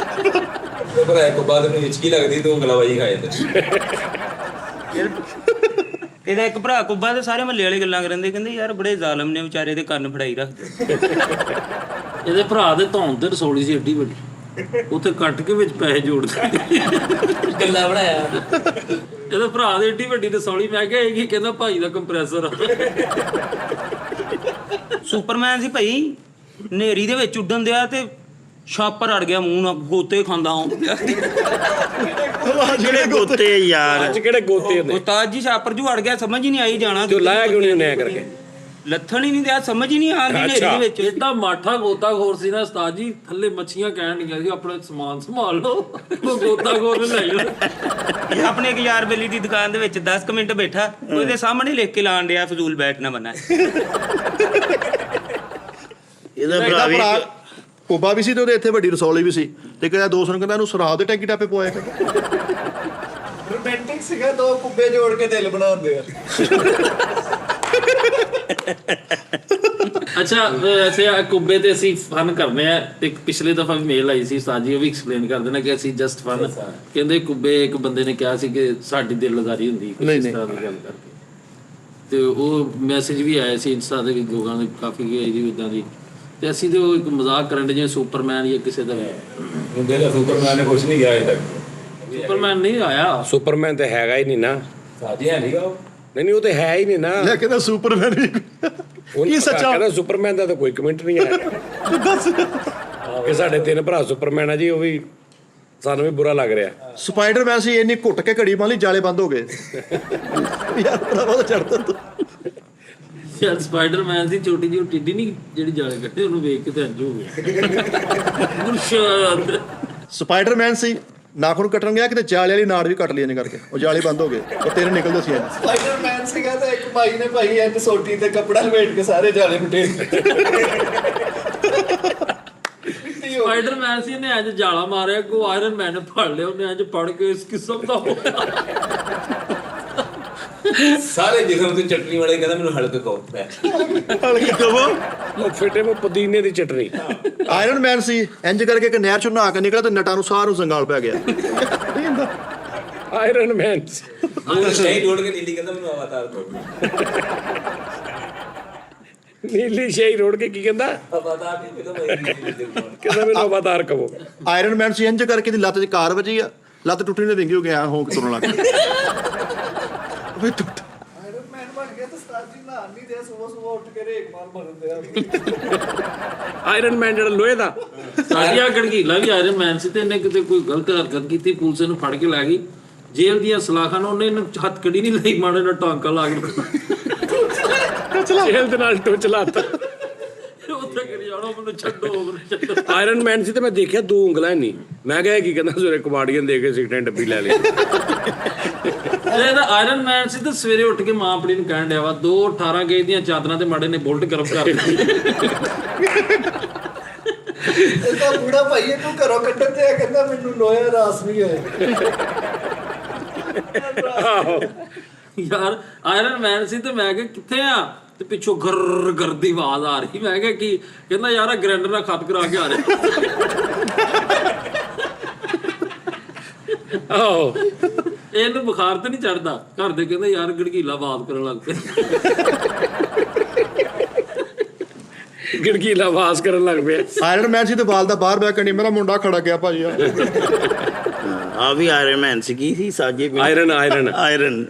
ਪਰ ਇੱਕ ਬਾਅਦ ਨੂੰ ਹਿਚਕੀ ਲੱਗਦੀ ਤੂੰ ਗਲਾਵਾਈ ਖਾਏ ਤੇ ਇਹਦਾ ਇੱਕ ਭਰਾ ਕੁੱਬਾ ਤੇ ਸਾਰੇ ਮਹੱਲੇ ਵਾਲੇ ਗੱਲਾਂ ਕਰਦੇ, ਕਹਿੰਦੇ ਯਾਰ ਬੜੇ ਜ਼ਾਲਮ ਨੇ ਵਿਚਾਰੇ ਦੇ ਕੰਨ ਫੜਾਈ ਰੱਖਦੇ। ਇਹਦੇ ਭਰਾ ਦੇ ਧੌਣ ਤੇ ਰਸੋਲੀ ਸੀ ਏਡੀ ਵੱਡੀ, ਉੱਥੇ ਕੱਟ ਕੇ ਵਿੱਚ ਪੈਸੇ ਜੋੜਦੇ ਗੱਲਾਂ ਬਣਾਇਆ। ਇਹਦੇ ਭਰਾ ਦੇ ਏਡੀ ਵੱਡੀ ਰਸੋਲੀ, ਮੈਂ ਕਿਹਾ ਇਹ ਕੀ, ਕਹਿੰਦਾ ਭਾਈ ਦਾ ਕੰਪਰੈਸਰ। ਸੁਪਰਮੈਨ ਸੀ ਭਾਈ, ਨੇਰੀ ਦੇ ਵਿੱਚ ਉੱਡਣ ਦਿਆ ਤੇ ਛਾਪਰ ਅੜ ਗਿਆ ਮੂੰਹ ਨਾਲ, ਗੋਤੇ ਖਾਂਦਾ ਆਉਂਦਾ। ਜਿਹੜੇ ਗੋਤੇ ਯਾਰ, ਅੱਜ ਕਿਹੜੇ ਗੋਤੇ ਹੁੰਦੇ ਉਸਤਾਦ ਜੀ ਛਾਪਰ ਜੂ ਅੜ ਗਿਆ, ਸਮਝ ਹੀ ਨਹੀਂ ਆਈ ਜਾਣਾ ਜੋ ਲਾਇਆ ਕਿਉਂ ਨਹੀਂ ਉਹਨੇ ਐਂ ਕਰਕੇ, ਲੱਥਣ ਹੀ ਨਹੀਂ ਦਿਆ, ਸਮਝ ਹੀ ਨਹੀਂ ਆਉਂਦੀ ਨੇਰੀ ਦੇ ਵਿੱਚ। ਏਡਾ ਮਾਠਾ ਗੋਤਾਖੋਰ ਸੀ ਨਾ ਉਸਤਾਦ ਜੀ, ਥੱਲੇ ਮੱਛੀਆਂ ਕਹਿਣ ਡੀਆਂ ਸੀ ਆਪਣਾ ਸਮਾਨ ਸੰਭਾਲ ਲਓ, ਉਹ ਗੋਤਾਖੋਰ ਨੇ ਲੈ ਆਪਣੇ ਇੱਕ ਯਾਰ ਬੇਲੀ ਦੀ ਦੁਕਾਨ ਦੇ ਵਿੱਚ 10 ਮਿੰਟ ਬੈਠਾ, ਉਹਦੇ ਸਾਹਮਣੇ ਲਿਖ ਕੇ ਲਾਣ ਡਿਆ ਫਜ਼ੂਲ ਬੈਠ ਨਾ ਬਣਾ। ਇਹਦਾ ਭਰਾ ਵੀ ਭਰਾ ਕੁੱਬਾ ਵੀ ਸੀ ਤੇ ਉਹਦੇ ਇੱਥੇ ਵੱਡੀ ਰਸੌਲੀ ਵੀ ਸੀ, ਤੇ ਕਹਿੰਦਾ ਦੋਸਤ ਨੂੰ ਕਹਿੰਦਾ ਇਹਨੂੰ ਸਰਾਹ ਦੇ ਟੈਂਕੀ ਟਾਪੇ ਪਵਾਇਆ ਕਰ। ਰੋਮਾਂਟਿਕ ਸੀਗਾ, ਦੋ ਕੁੱਬੇ ਜੋੜ ਕੇ ਦਿਲ ਬਣਾਉਂਦੇ ਆ। ਅੱਛਾ ਵੈਸੇ ਆ ਕੁੱਬੇ ਤੇ ਅਸੀਂ ਫਨ ਕਰਨੇ ਆ, ਤੇ ਪਿਛਲੇ ਦਫਾ ਵੀ ਮੇਲ ਆਈ ਸੀ ਉਸਤਾਦ ਜੀ, ਉਹ ਵੀ ਐਕਸਪਲੇਨ ਕਰ ਦੇਣਾ ਕਿ ਅਸੀਂ ਜਸਟ ਫਨ ਕਹਿੰਦੇ। ਕੁੱਬੇ ਇੱਕ ਬੰਦੇ ਨੇ ਕਿਹਾ ਸੀ ਕਿ ਸਾਡੀ ਦਿਲਦਾਰੀ ਹੁੰਦੀ ਇਸ ਤਰ੍ਹਾਂ ਦੀ ਗੱਲ ਕਰਕੇ, ਤੇ ਉਹ ਮੈਸੇਜ ਵੀ ਆਇਆ ਸੀ ਇੰਸਟਾ ਦੇ ਵੀ, ਲੋਕਾਂ ਦੇ ਕਾਫੀ ਗਏ ਜੀ ਇਦਾਂ ਦੀ, ਤੇ ਅਸੀਂ ਤੇ ਉਹ ਇੱਕ ਮਜ਼ਾਕ ਕਰਨ ਦੇ ਜਿਵੇਂ ਸੁਪਰਮੈਨ ਜਾਂ ਕਿਸੇ ਦਾ ਵੀ। ਹੁੰਦੇ ਤਾਂ ਸੁਪਰਮੈਨ ਨੇ ਕੁਝ ਨਹੀਂ ਗਿਆ ਅਜੇ ਤੱਕ। ਸੁਪਰਮੈਨ ਨਹੀਂ ਆਇਆ, ਸੁਪਰਮੈਨ ਤੇ ਹੈਗਾ ਹੀ ਨਹੀਂ ਨਾ। ਸਾਜੀ ਹੈ ਨਹੀਂਗਾ ਉਹ। ਨਹੀਂ ਉਹ ਤੇ ਹੈ ਹੀ ਨਹੀਂ ਨਾ। ਲੈ ਕਹਿੰਦਾ ਸੁਪਰਮੈਨ ਵੀ ਕੀ ਸੱਚਾ ਕਹਿੰਦਾ ਸੁਪਰਮੈਨ ਦਾ ਤਾਂ ਕੋਈ ਕਮੈਂਟ ਨਹੀਂ ਹੈ। ਦੱਸ ਕਿ ਸਾਡੇ 3 ਭਰਾ ਸੁਪਰਮੈਨ ਆ ਜੀ, ਉਹ ਵੀ ਸਾਨੂੰ ਵੀ ਬੁਰਾ ਲੱਗ ਰਿਹਾ। ਸਪਾਈਡਰਮੈਨ ਸੀ ਇੰਨੀ ਘੁੱਟ ਕੇ ਘੜੀ ਬੰਨ ਲਈ, ਜਾਲੇ ਬੰਦ ਹੋ ਗਏ। ਯਾਰ ਭਰਾਵਾ ਚੜਦਾ ਤੂੰ। ਯਾਰ ਸਪਾਈਡਰਮੈਨ ਦੀ ਛੋਟੀ ਜਿਹੀ ਟਿੱਡੀ ਨਹੀਂ ਜਿਹੜੀ ਜਾਲੇ ਕੱਢੇ, ਉਹਨੂੰ ਵੇਖ ਕੇ ਤੇ ਇੰਜ ਹੋ ਗਿਆ ਗੁਰਸ਼ਾਦ। ਸਪਾਈਡਰਮੈਨ ਸੀ, ਨਾਖੂਨ ਕੱਟਣ ਗਿਆ ਕਿਤੇ ਜਾਲੇ ਵਾਲੀ ਨਾੜ ਵੀ ਕੱਟ ਲਈ ਇਹਨੇ ਕਰਕੇ, ਉਹ ਜਾਲੇ ਬੰਦ ਹੋ ਗਏ, ਉਹ 3 ਨਿਕਲਦੇ ਸੀ। ਸਪਾਈਡਰਮੈਨ ਸੀਗਾ ਤਾਂ ਇੱਕ ਭਾਈ ਨੇ ਭਾਈ ਐਂਡ ਸੋਟੀ ਤੇ ਕੱਪੜਾ ਲਪੇਟ ਕੇ ਸਾਰੇ ਜਾਲੇ ਫਟੇ। ਸਪਾਈਡਰਮੈਨ ਸੀ, ਇਹਨੇ ਅੱਜ ਜਾਲਾ ਮਾਰਿਆ, ਕੋ ਆਇਰਨ ਮੈਨ ਨੇ ਫੜ ਲਿਆ, ਉਹਨੇ ਅੱਜ ਫੜ ਕੇ ਇਸ ਕਿਸਮ ਦਾ ਹੋਇਆ। ਸਾਰੇ ਜਿਸਮ ਤੇ ਚਟਨੀ ਵਾਲੇ ਕਹਿੰਦਾ ਮੈਨੂੰ ਹਲਕ ਕਹੋ ਪੈ ਹਲਕੀ ਕਵੋ ਉਹ ਫਿੱਟੇ ਨੂੰ ਪੁਦੀਨੇ ਦੀ ਚਟਨੀ। ਆਇਰਨ ਮੈਨ ਸੀ, ਇੰਜ ਕਰਕੇ ਇੱਕ ਨਹਿਰ ਚੋਂ ਨਹਾ ਕੇ ਨਿਕਲਿਆ ਤੇ ਨਟਾਂ ਨੂੰ ਸਾਰ ਨੂੰ ਸੰਗਾਲ ਪੈ ਗਿਆ। ਆਇਰਨ ਮੈਨ ਉਹ ਸ਼ਹੀਦ ਰੋੜ ਕੇ ਨੀਲੀ ਕਹਿੰਦਾ ਮੈਨੂੰ ਅਵਤਾਰ ਕਹੋ। ਨੀਲੀ ਸ਼ਾਹੀ ਰੋੜ ਕੇ ਕੀ ਕਹਿੰਦਾ? ਅਵਤਾਰ ਨਹੀਂ ਕਹਿੰਦਾ ਮੈਨੂੰ ਅਵਤਾਰ ਕਹੋ। ਆਇਰਨ ਮੈਨ ਸੀ, ਇੰਜ ਕਰਕੇ ਦੀ ਲੱਤ 'ਚ ਕਾਰ ਵੱਜੀ ਆ, ਲੱਤ ਟੁੱਟਣੀ ਤੇ ਵਿੰਗੀ ਹੋ ਗਿਆ, ਹੋਂਕ ਤੁਰਨ ਲੱਗ ਗਿਆ। ਵੇ ਟੁੱਟ ਆਇਰਨ ਮੈਨ ਬਣ ਗਿਆ ਤਾਂ ਸਟਾਰ ਜੀ ਨਹਾਣ ਨਹੀਂ ਦਿਆ, ਸਵੇਰ ਸਵੇਰ ਉੱਠ ਕੇ ਰੇਕ ਮਾਰ ਮਰਨ ਦਿਆ। ਆਇਰਨ ਮੈਨ ਜਿਹੜਾ ਲੋਹੇ ਦਾ। ਸਾਡੀਆ ਗੜਗੀਲਾ ਵੀ ਆਇਰਨ ਮੈਨ ਸੀ, ਤੇ ਇਹਨੇ ਕਿਤੇ ਕੋਈ ਗਲਤ ਹਰਕਤ ਕੀਤੀ, ਪੁਲਿਸ ਇਹਨੂੰ ਫੜ ਕੇ ਲੈ ਗਈ ਜੇਲ੍ਹ ਦੀਆਂ ਸਲਾਖਾਂ ਨੂੰ। ਉਹਨੇ ਇਹਨੂੰ ਹੱਥ ਕੜੀ ਨਹੀਂ ਲਈ, ਮਾੜੇ ਨਾਲ ਟਾਂਕਾ ਲਾ ਕੇ ਜੇਲ੍ਹ ਦੇ ਨਾਲ ਟੋਚ ਲਾਤਾ। ਉੱਥੇ ਕਰੀ ਜਾਣਾ, ਮੈਨੂੰ ਛੱਡੋ ਮੈਨੂੰ ਛੱਡੋ। ਆਇਰਨ ਮੈਨ ਸੀ ਤੇ ਮੈਂ ਦੇਖਿਆ 2 ਉਂਗਲਾਂ ਨਹੀਂ। ਮੈਂ ਕਿਹਾ ਕੀ ਕਹਿੰਦਾ, ਸਵੇਰੇ ਕਬਾੜੀਆਂ ਦੇ ਕੇ ਸਿਗਰਟਾਂ ਡੱਬੀ ਲੈ ਲਈ। ਇਹਦਾ ਆਇਰਨ ਮੈਨ ਸੀ ਤੇ ਸਵੇਰੇ ਉੱਠ ਕੇ ਮਾਂ ਆਪਣੀ ਨੂੰ ਕਹਿਣ ਡਿਆ ਵਾ 218 ਗੇਜ ਦੀਆਂ ਚਾਦਰਾਂ ਤੇ ਮਾੜੇ ਨੇ ਬੁਲਟ ਗਰਮ ਕਰ ਦਿੱਤੀ। ਇਹ ਤਾਂ ਬੁੜਾ ਭਾਈ ਇਹਨੂੰ ਘਰੋਂ ਕੱਢਣ ਤੇ ਆ, ਕਹਿੰਦਾ ਮੈਨੂੰ ਲੋਹਾ ਰਾਸ ਨਹੀਂ ਹੋਇਆ। ਆਹੋ ਯਾਰ ਆਇਰਨ ਮੈਨ ਸੀ ਤੇ ਮੈਂ ਕਿਹਾ ਕਿੱਥੇ ਆ, ਤੇ ਪਿੱਛੋਂ ਗਰ ਗਰ ਦੀ ਆਵਾਜ਼ ਆ ਰਹੀ। ਮੈਂ ਕਿਹਾ ਕੀ? ਕਹਿੰਦਾ ਯਾਰ ਆ ਗ੍ਰੈਂਡਰ ਨਾਲ ਖਤ ਕਰਾ ਕੇ ਆ ਰਿਹਾ। ਆਹੋ ਇਹਨੂੰ ਬੁਖਾਰ ਤੇ ਨਹੀਂ ਚੜਦਾ। ਘਰ ਦੇ ਕਹਿੰਦੇ ਯਾਰ ਗੜਗੀਲਾ ਬਾਤ ਕਰਨ ਲੱਗ ਪਿਆ। ਗਿੜਗੀਲਾ ਆਵਾਜ਼ ਕਰਨ ਲੱਗ ਪਿਆ। ਆਇਰਨ ਮੈਨ ਸੀ ਤੇ ਬਾਲ ਦਾ ਬਾਹਰ ਬੈ ਕੇ ਮੇਰਾ ਮੁੰਡਾ ਖੜਾ ਗਿਆ ਭਾਜੀ ਆ। ਆ ਵੀ ਆਇਰਨ ਮੈਨ ਸੀ, ਕੀ ਸੀ ਸਾਜੇ ਆਇਰਨ ਆਇਰਨ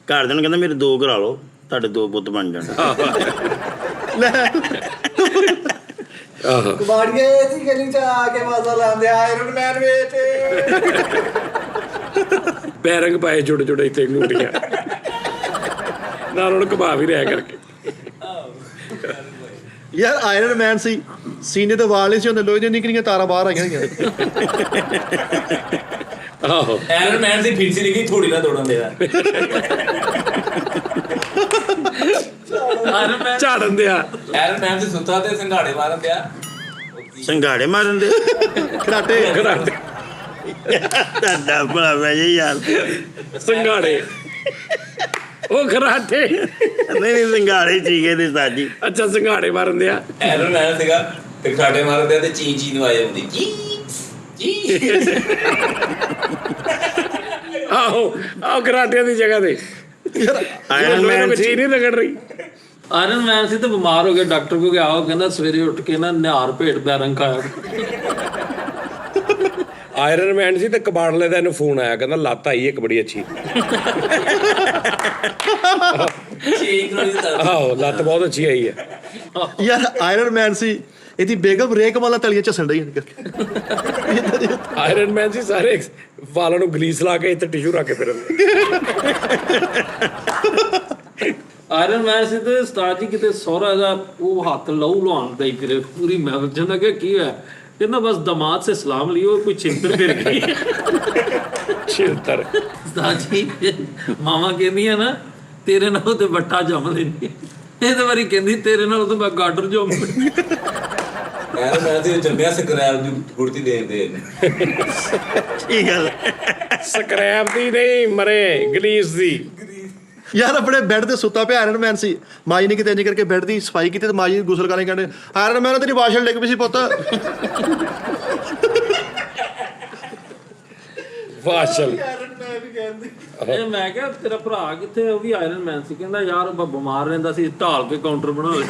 ਘਰਦਿਆਂ ਨੂੰ ਕਹਿੰਦਾ ਮੇਰੇ 2 ਕਰਾ ਲਓ, ਤੁਹਾਡੇ 2 ਪੁੱਤ ਬਣ ਜਾਣ। ਆਹੋ ਕਬਾੜੀਏ ਦੀ ਗਲੀ 'ਚ ਆ ਕੇ ਮਾਜ਼ਾ ਲਾਉਂਦੇ ਆਇਰਨ ਮੈਨ ਵੇਚ। ਪੈਰੰਗ ਪਾਏ ਛੋਟੇ ਛੋਟੇ ਇੱਥੇ ਅੰਗੂਠੀਆਂ ਨਾਲ, ਉਹਨੂੰ ਘੁਮਾ ਵੀ ਰਿਹਾ ਕਰਕੇ। ਯਾਰ ਆਇਰਨ ਮੈਨ ਸੀ, ਸੀਨੇ ਤੇ ਵਾਲ ਨਹੀਂ ਸੀ ਹੁੰਦੇ, ਲੋਹੇ ਦੀਆਂ ਨਿੱਕੀਆਂ ਤਾਰਾਂ ਬਾਹਰ ਆਈਆਂ ਹੋਈਆਂ। ਆਹੋ ਆਇਰਨ ਮੈਨ ਦੀ ਫਿਰਸੀ ਲਿਖੀ ਥੋੜੀ ਨਾ ਤੋੜਨ ਦੇਦਾ। ਆਇਰਨ ਮੈਨ ਝਾੜਨ ਦਿਆ। ਆਇਰਨ ਮੈਨ ਦੇ ਸੁੱਤਾ ਤੇ ਸੰਘਾੜੇ ਮਾਰਨ ਦਿਆ। ਸੰਘਾੜੇ ਮਾਰਨ ਦੇ ਖਰਾਟੇ ਖਰਾਟੇ ਤੁਹਾਡਾ ਭਲਾ ਮੈਂ ਜੀ ਯਾਰ। ਸੰਘਾੜੇ ਉਹ ਖਰਾਟੇ ਨਹੀਂ ਸੰਘਾੜੇ ਚੀਕੇ ਦੇ ਸਾਜੀ। ਅੱਛਾ ਸੰਘਾੜੇ ਮਾਰਨ ਦਿਆ। ਆਇਰਨ ਮੈਨ ਸੀਗਾ ਤੇ ਖਾੜੇ ਮਾਰਨ ਦਿਆ ਤੇ ਚੀ ਚੀ ਨੂੰ ਆ ਜਾਂਦੀ ਜੀ ਜੀ। ਆਹੋ ਆਹ ਖਰਾਟਿਆਂ ਦੀ ਜਗ੍ਹਾ ਤੇ ਆਇਰਨ ਮੈਨ ਚੀਜ਼ ਸੀ, ਨਹੀਂ ਰਗੜ ਰਹੀ। ਆਇਰਨ ਮੈਨ ਸੀ ਤੇ ਬਿਮਾਰ ਹੋ ਗਿਆ, ਡਾਕਟਰ ਕੋਲ ਗਿਆ। ਉਹ ਕਹਿੰਦਾ ਸਵੇਰੇ ਉੱਠ ਕੇ ਨਾ ਨਿਹਾਰ ਭੇਟ ਬੈਰੰਗ ਖਾਇਆ। ਆਇਰਨ ਮੈਨ ਸੀ ਤੇ ਕਬਾੜਲੇ ਦਾ ਇਹਨੂੰ ਫੋਨ ਆਇਆ, ਕਹਿੰਦਾ ਲੱਤ ਆਈ ਇੱਕ ਬੜੀ ਅੱਛੀ। ਚੀਕ ਨੂੰ ਆਹੋ ਲੱਤ ਬਹੁਤ ਅੱਛੀ ਆਈ ਹੈ। ਯਾਰ ਆਇਰਨ ਮੈਨ ਸੀ, ਇਹਦੀ ਬੇਗਮ ਰੇਕ ਵਾਲਾ ਤਲੀਆਂ ਝੱਸਣ ਡਈ। ਆਇਰਨ ਮੈਨ ਸੀ, ਸਾਰੇ ਵਾਲਾਂ ਨੂੰ ਗਲੀਸ ਲਾ ਕੇ ਇੱਥੇ ਟਿਸ਼ੂ ਰੱਖ ਕੇ ਫਿਰਨ। ਆਇਰਨ ਮੈਨ ਸੀ ਤੇ ਉਸਤਾਦ ਜੀ ਕਿਤੇ ਸਹੁਰਾ ਦਾ ਉਹ ਹੱਥ ਲਹੂ ਲੁਹਾਨ ਦਾ ਹੀ ਫਿਰੇ ਪੂਰੀ ਮਹਿਫਲ। ਜਾਂਦਾ ਕਿ ਕੀ ਹੋਇਆ? ਕਹਿੰਦਾ ਬਸ ਦਮਾਦ ਸੇ ਸਲਾਮ ਲਿਓ, ਕੋਈ ਚਿੰਤਰ ਫਿਰ ਗਈ। ਛਿਲਤਰ ਉਸਤਾਦ ਜੀ ਮਾਮਾ ਕਹਿੰਦੀਆਂ ਨਾ ਤੇਰੇ ਨਾਲ ਤੇ ਵੱਟਾ ਜੰਮ ਲੈਂਦੀ। ਇਹਦੇ ਵਾਰੀ ਕਹਿੰਦੀ ਤੇਰੇ ਨਾਲ ਤਾਂ ਮੈਂ ਗਾਡਰ ਜੰਮ ਲੈਂਦੀ। ਆਇਰਨ ਮੈਨ ਦੀ ਜੰਮਿਆ ਸਕਰੈਪ ਦੀ ਗੁੜਤੀ ਦੇ ਦੇ। ਕੀ ਗੱਲ? ਸਕ੍ਰੈਪ ਦੀ ਨਹੀਂ, ਮਰੇ ਗਲੀਸ ਦੀ। ਯਾਰ ਆਪਣੇ ਬੈੱਡ ਤੇ ਸੁੱਤਾ ਪਿਆ ਆਇਰਨ ਮੈਨ ਸੀ। ਮਾਈ ਨੇ ਕਿਤੇ ਇੰਜ ਕਰਕੇ ਬੈੱਡ ਦੀ ਸਫਾਈ ਕੀਤੀ ਤੇ ਮਾਈ ਨੂੰ ਗੁਸਲ ਕਰਨੇ ਕਹਿੰਦੇ ਆਇਰਨ ਮੈਨ ਤੇਰੀ ਵਾਸ਼ਲ ਡਿੱਗ ਪਈ ਸੀ ਪੁੱਤ। ਵਾਸ਼ਲ ਆਇਰਨ ਮੈਨ ਵੀ ਕਹਿੰਦੀ ਇਹ ਮੈਂ ਕਿਹਾ ਤੇਰਾ ਭਰਾ ਕਿੱਥੇ? ਉਹ ਵੀ ਆਇਰਨ ਮੈਨ ਸੀ। ਕਹਿੰਦਾ ਯਾਰ ਉਹ ਬਿਮਾਰ ਰਹਿੰਦਾ ਸੀ, ਢਾਲ ਕੇ ਕਾਊਂਟਰ ਬਣਾ ਲਿਆ।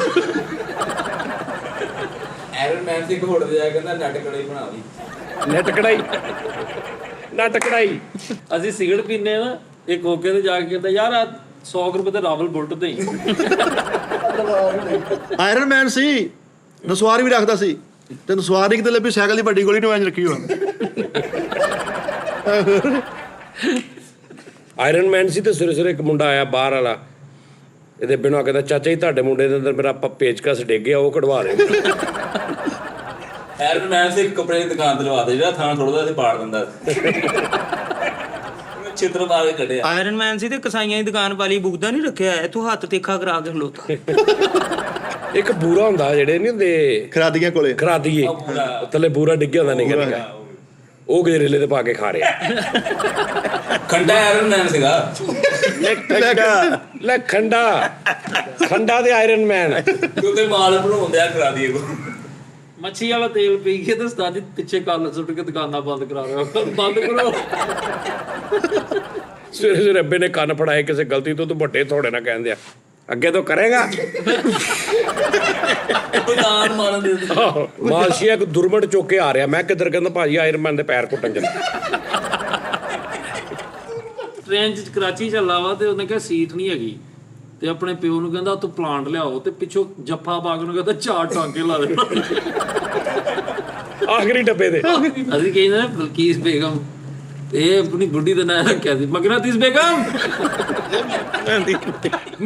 ਆਇਰਨ ਮੈਨ ਸੀ ਘੋੜ ਦੇ ਜਾ ਕਹਿੰਦਾ ਨੱਟ ਕੜਾਈ ਬਣਾ ਲਈ। ਨੱਟ ਕੜਾਈ ਨੱਟ ਕੜਾਈ। ਅਸੀਂ ਸਿਗਰਟ ਪੀਨੇ ਨਾ, ਇੱਕ ਹੋਕੇ ਤੇ ਜਾ ਕੇ ਕਹਿੰਦਾ ਯਾਰ 100 ਰੁਪਏ ਤੇ ਰਾਵਲ ਬੁਲਟ ਦੇ ਆਇਰਨ ਮੈਨ ਸੀ, ਨਸਵਾਰ ਵੀ ਰੱਖਦਾ ਸੀ ਤੇ ਨਸਵਾਰ ਕਿਤੇ ਲੱਭੀ ਸਾਈਕਲ ਦੀ ਵੱਡੀ ਗੋਲੀ ਨੂੰ ਐਂ ਰੱਖੀ ਹੋਆ। ਆਇਰਨ ਮੈਨ ਸੀ ਤੇ ਸਵੇਰੇ ਇੱਕ ਮੁੰਡਾ ਆਇਆ ਬਾਹਰ ਵਾਲਾ, ਇਹਦੇ ਬਿਨਾਂ ਕਹਿੰਦਾ ਚਾਚਾ ਜੀ ਤੁਹਾਡੇ ਮੁੰਡੇ ਦੇ ਅੰਦਰ ਮੇਰਾ ਪੇਚਕਸ ਡਿੱਗ ਗਿਆ, ਉਹ ਕਢਵਾ ਦੇ। ਐਰਨ ਮੈਨ ਸੀ ਕੱਪੜੇ ਦੀ ਦੁਕਾਨ ਤੇ ਲਵਾ ਦੇ, ਜਿਹੜਾ ਥਾਂ ਥੋੜਦਾ ਸੀ ਪਾੜ ਦਿੰਦਾ ਚਿੱਤਰ ਮਾਰ ਕੇ ਕੱਢਿਆ। ਆਇਰਨ ਮੈਨ ਸੀ ਤੇ ਕਸਾਈਆਂ ਦੀ ਦੁਕਾਨ ਵਾਲੀ ਬੁਗਦਾ ਨਹੀਂ ਰੱਖਿਆ, ਇੱਥੋਂ ਹੱਥ ਤੇਖਾ ਕਰਾ ਕੇ ਖਲੋਤਾ। ਇੱਕ ਬੂਰਾ ਹੁੰਦਾ, ਜਿਹੜੇ ਨਹੀਂ ਹੁੰਦੇ ਖਰਾਦੀਆਂ ਕੋਲੇ ਖਰਾਦੀਏ, ਥੱਲੇ ਬੂਰਾ ਡਿੱਗਿਆ ਹੁੰਦਾ ਨਿਕਲ ਗਿਆ, ਉਹ ਗਜਰੇਲੇ ਤੇ ਪਾ ਕੇ ਖਾ ਰਿਹਾ। ਖੰਡਾ ਐਰਨ ਮੈਨ ਸੀਗਾ। ਲੈ ਖੰਡਾ ਤੇ ਆਇਰਨ ਮੈਨ। ਕਿਉਂਕਿ ਮਾਲ ਬਣਾਉਂਦੇ ਆ ਕਰਾ ਦਈਏ ਕੋ। ਮੱਛੀ ਵਾਲਾ ਤੇਲ ਪੀ ਕੇ ਤੇ ਉਸਤਾਦ ਜੀ ਪਿੱਛੇ ਕੰਨ ਸੁੱਟ ਕੇ ਦੁਕਾਨਾਂ ਬੰਦ ਕਰਾ ਰਹੇ ਹੋ। ਬੰਦ ਕਰੋ। ਸਵੇਰੇ ਅੱਬੇ ਨੇ ਕੰਨ ਫੜਾਏ ਕਿਸੇ ਗਲਤੀ ਤੋਂ, ਤੂੰ ਵੱਡੇ ਥੋੜੇ ਨਾ ਕਹਿੰਦੇ ਆ, ਅੱਗੇ ਤੋਂ ਕਰੇਗਾ। ਦੁਕਾਨ ਮਾਰਨ ਦੇ ਮਾਲਸ਼ੀਆ ਇੱਕ ਦੁਰਮਟ ਚੁੱਕ ਕੇ ਆ ਰਿਹਾ, ਮੈਂ ਕਿੱਧਰ, ਕਹਿੰਦਾ ਭਾਜੀ ਆਇਰਨ ਮੈਨ ਦੇ ਪੈਰ ਕੁੱਟਣ ਚੱਲੇ। ਟ੍ਰੇਨ 'ਚ ਕਰਾਚੀ ਚੱਲਾ ਵਾ ਤੇ ਉਹਨੇ ਕਿਹਾ ਸੀਟ ਨਹੀਂ ਹੈਗੀ, ਤੇ ਆਪਣੇ ਪਿਓ ਨੂੰ ਕਹਿੰਦਾ ਤੂੰ ਪਲਾਂਟ ਲਿਆਓ, ਤੇ ਪਿੱਛੋਂ ਜੱਫਾ ਪਾ ਕੇ ਉਹਨੂੰ ਕਹਿੰਦਾ 4 ਟਾਂਕੇ ਲਾ ਦੇ ਆਖਰੀ ਡੱਬੇ ਦੇ। ਅਸੀਂ ਕਹਿੰਦੇ ਨਾ ਬਲਕੀਸ ਬੇਗਮ, ਇਹ ਆਪਣੀ ਬੁੱਢੀ ਦਾ ਨਾਂ ਰੱਖਿਆ ਸੀ ਮਗਨਾਤੀਸ ਬੇਗਮ।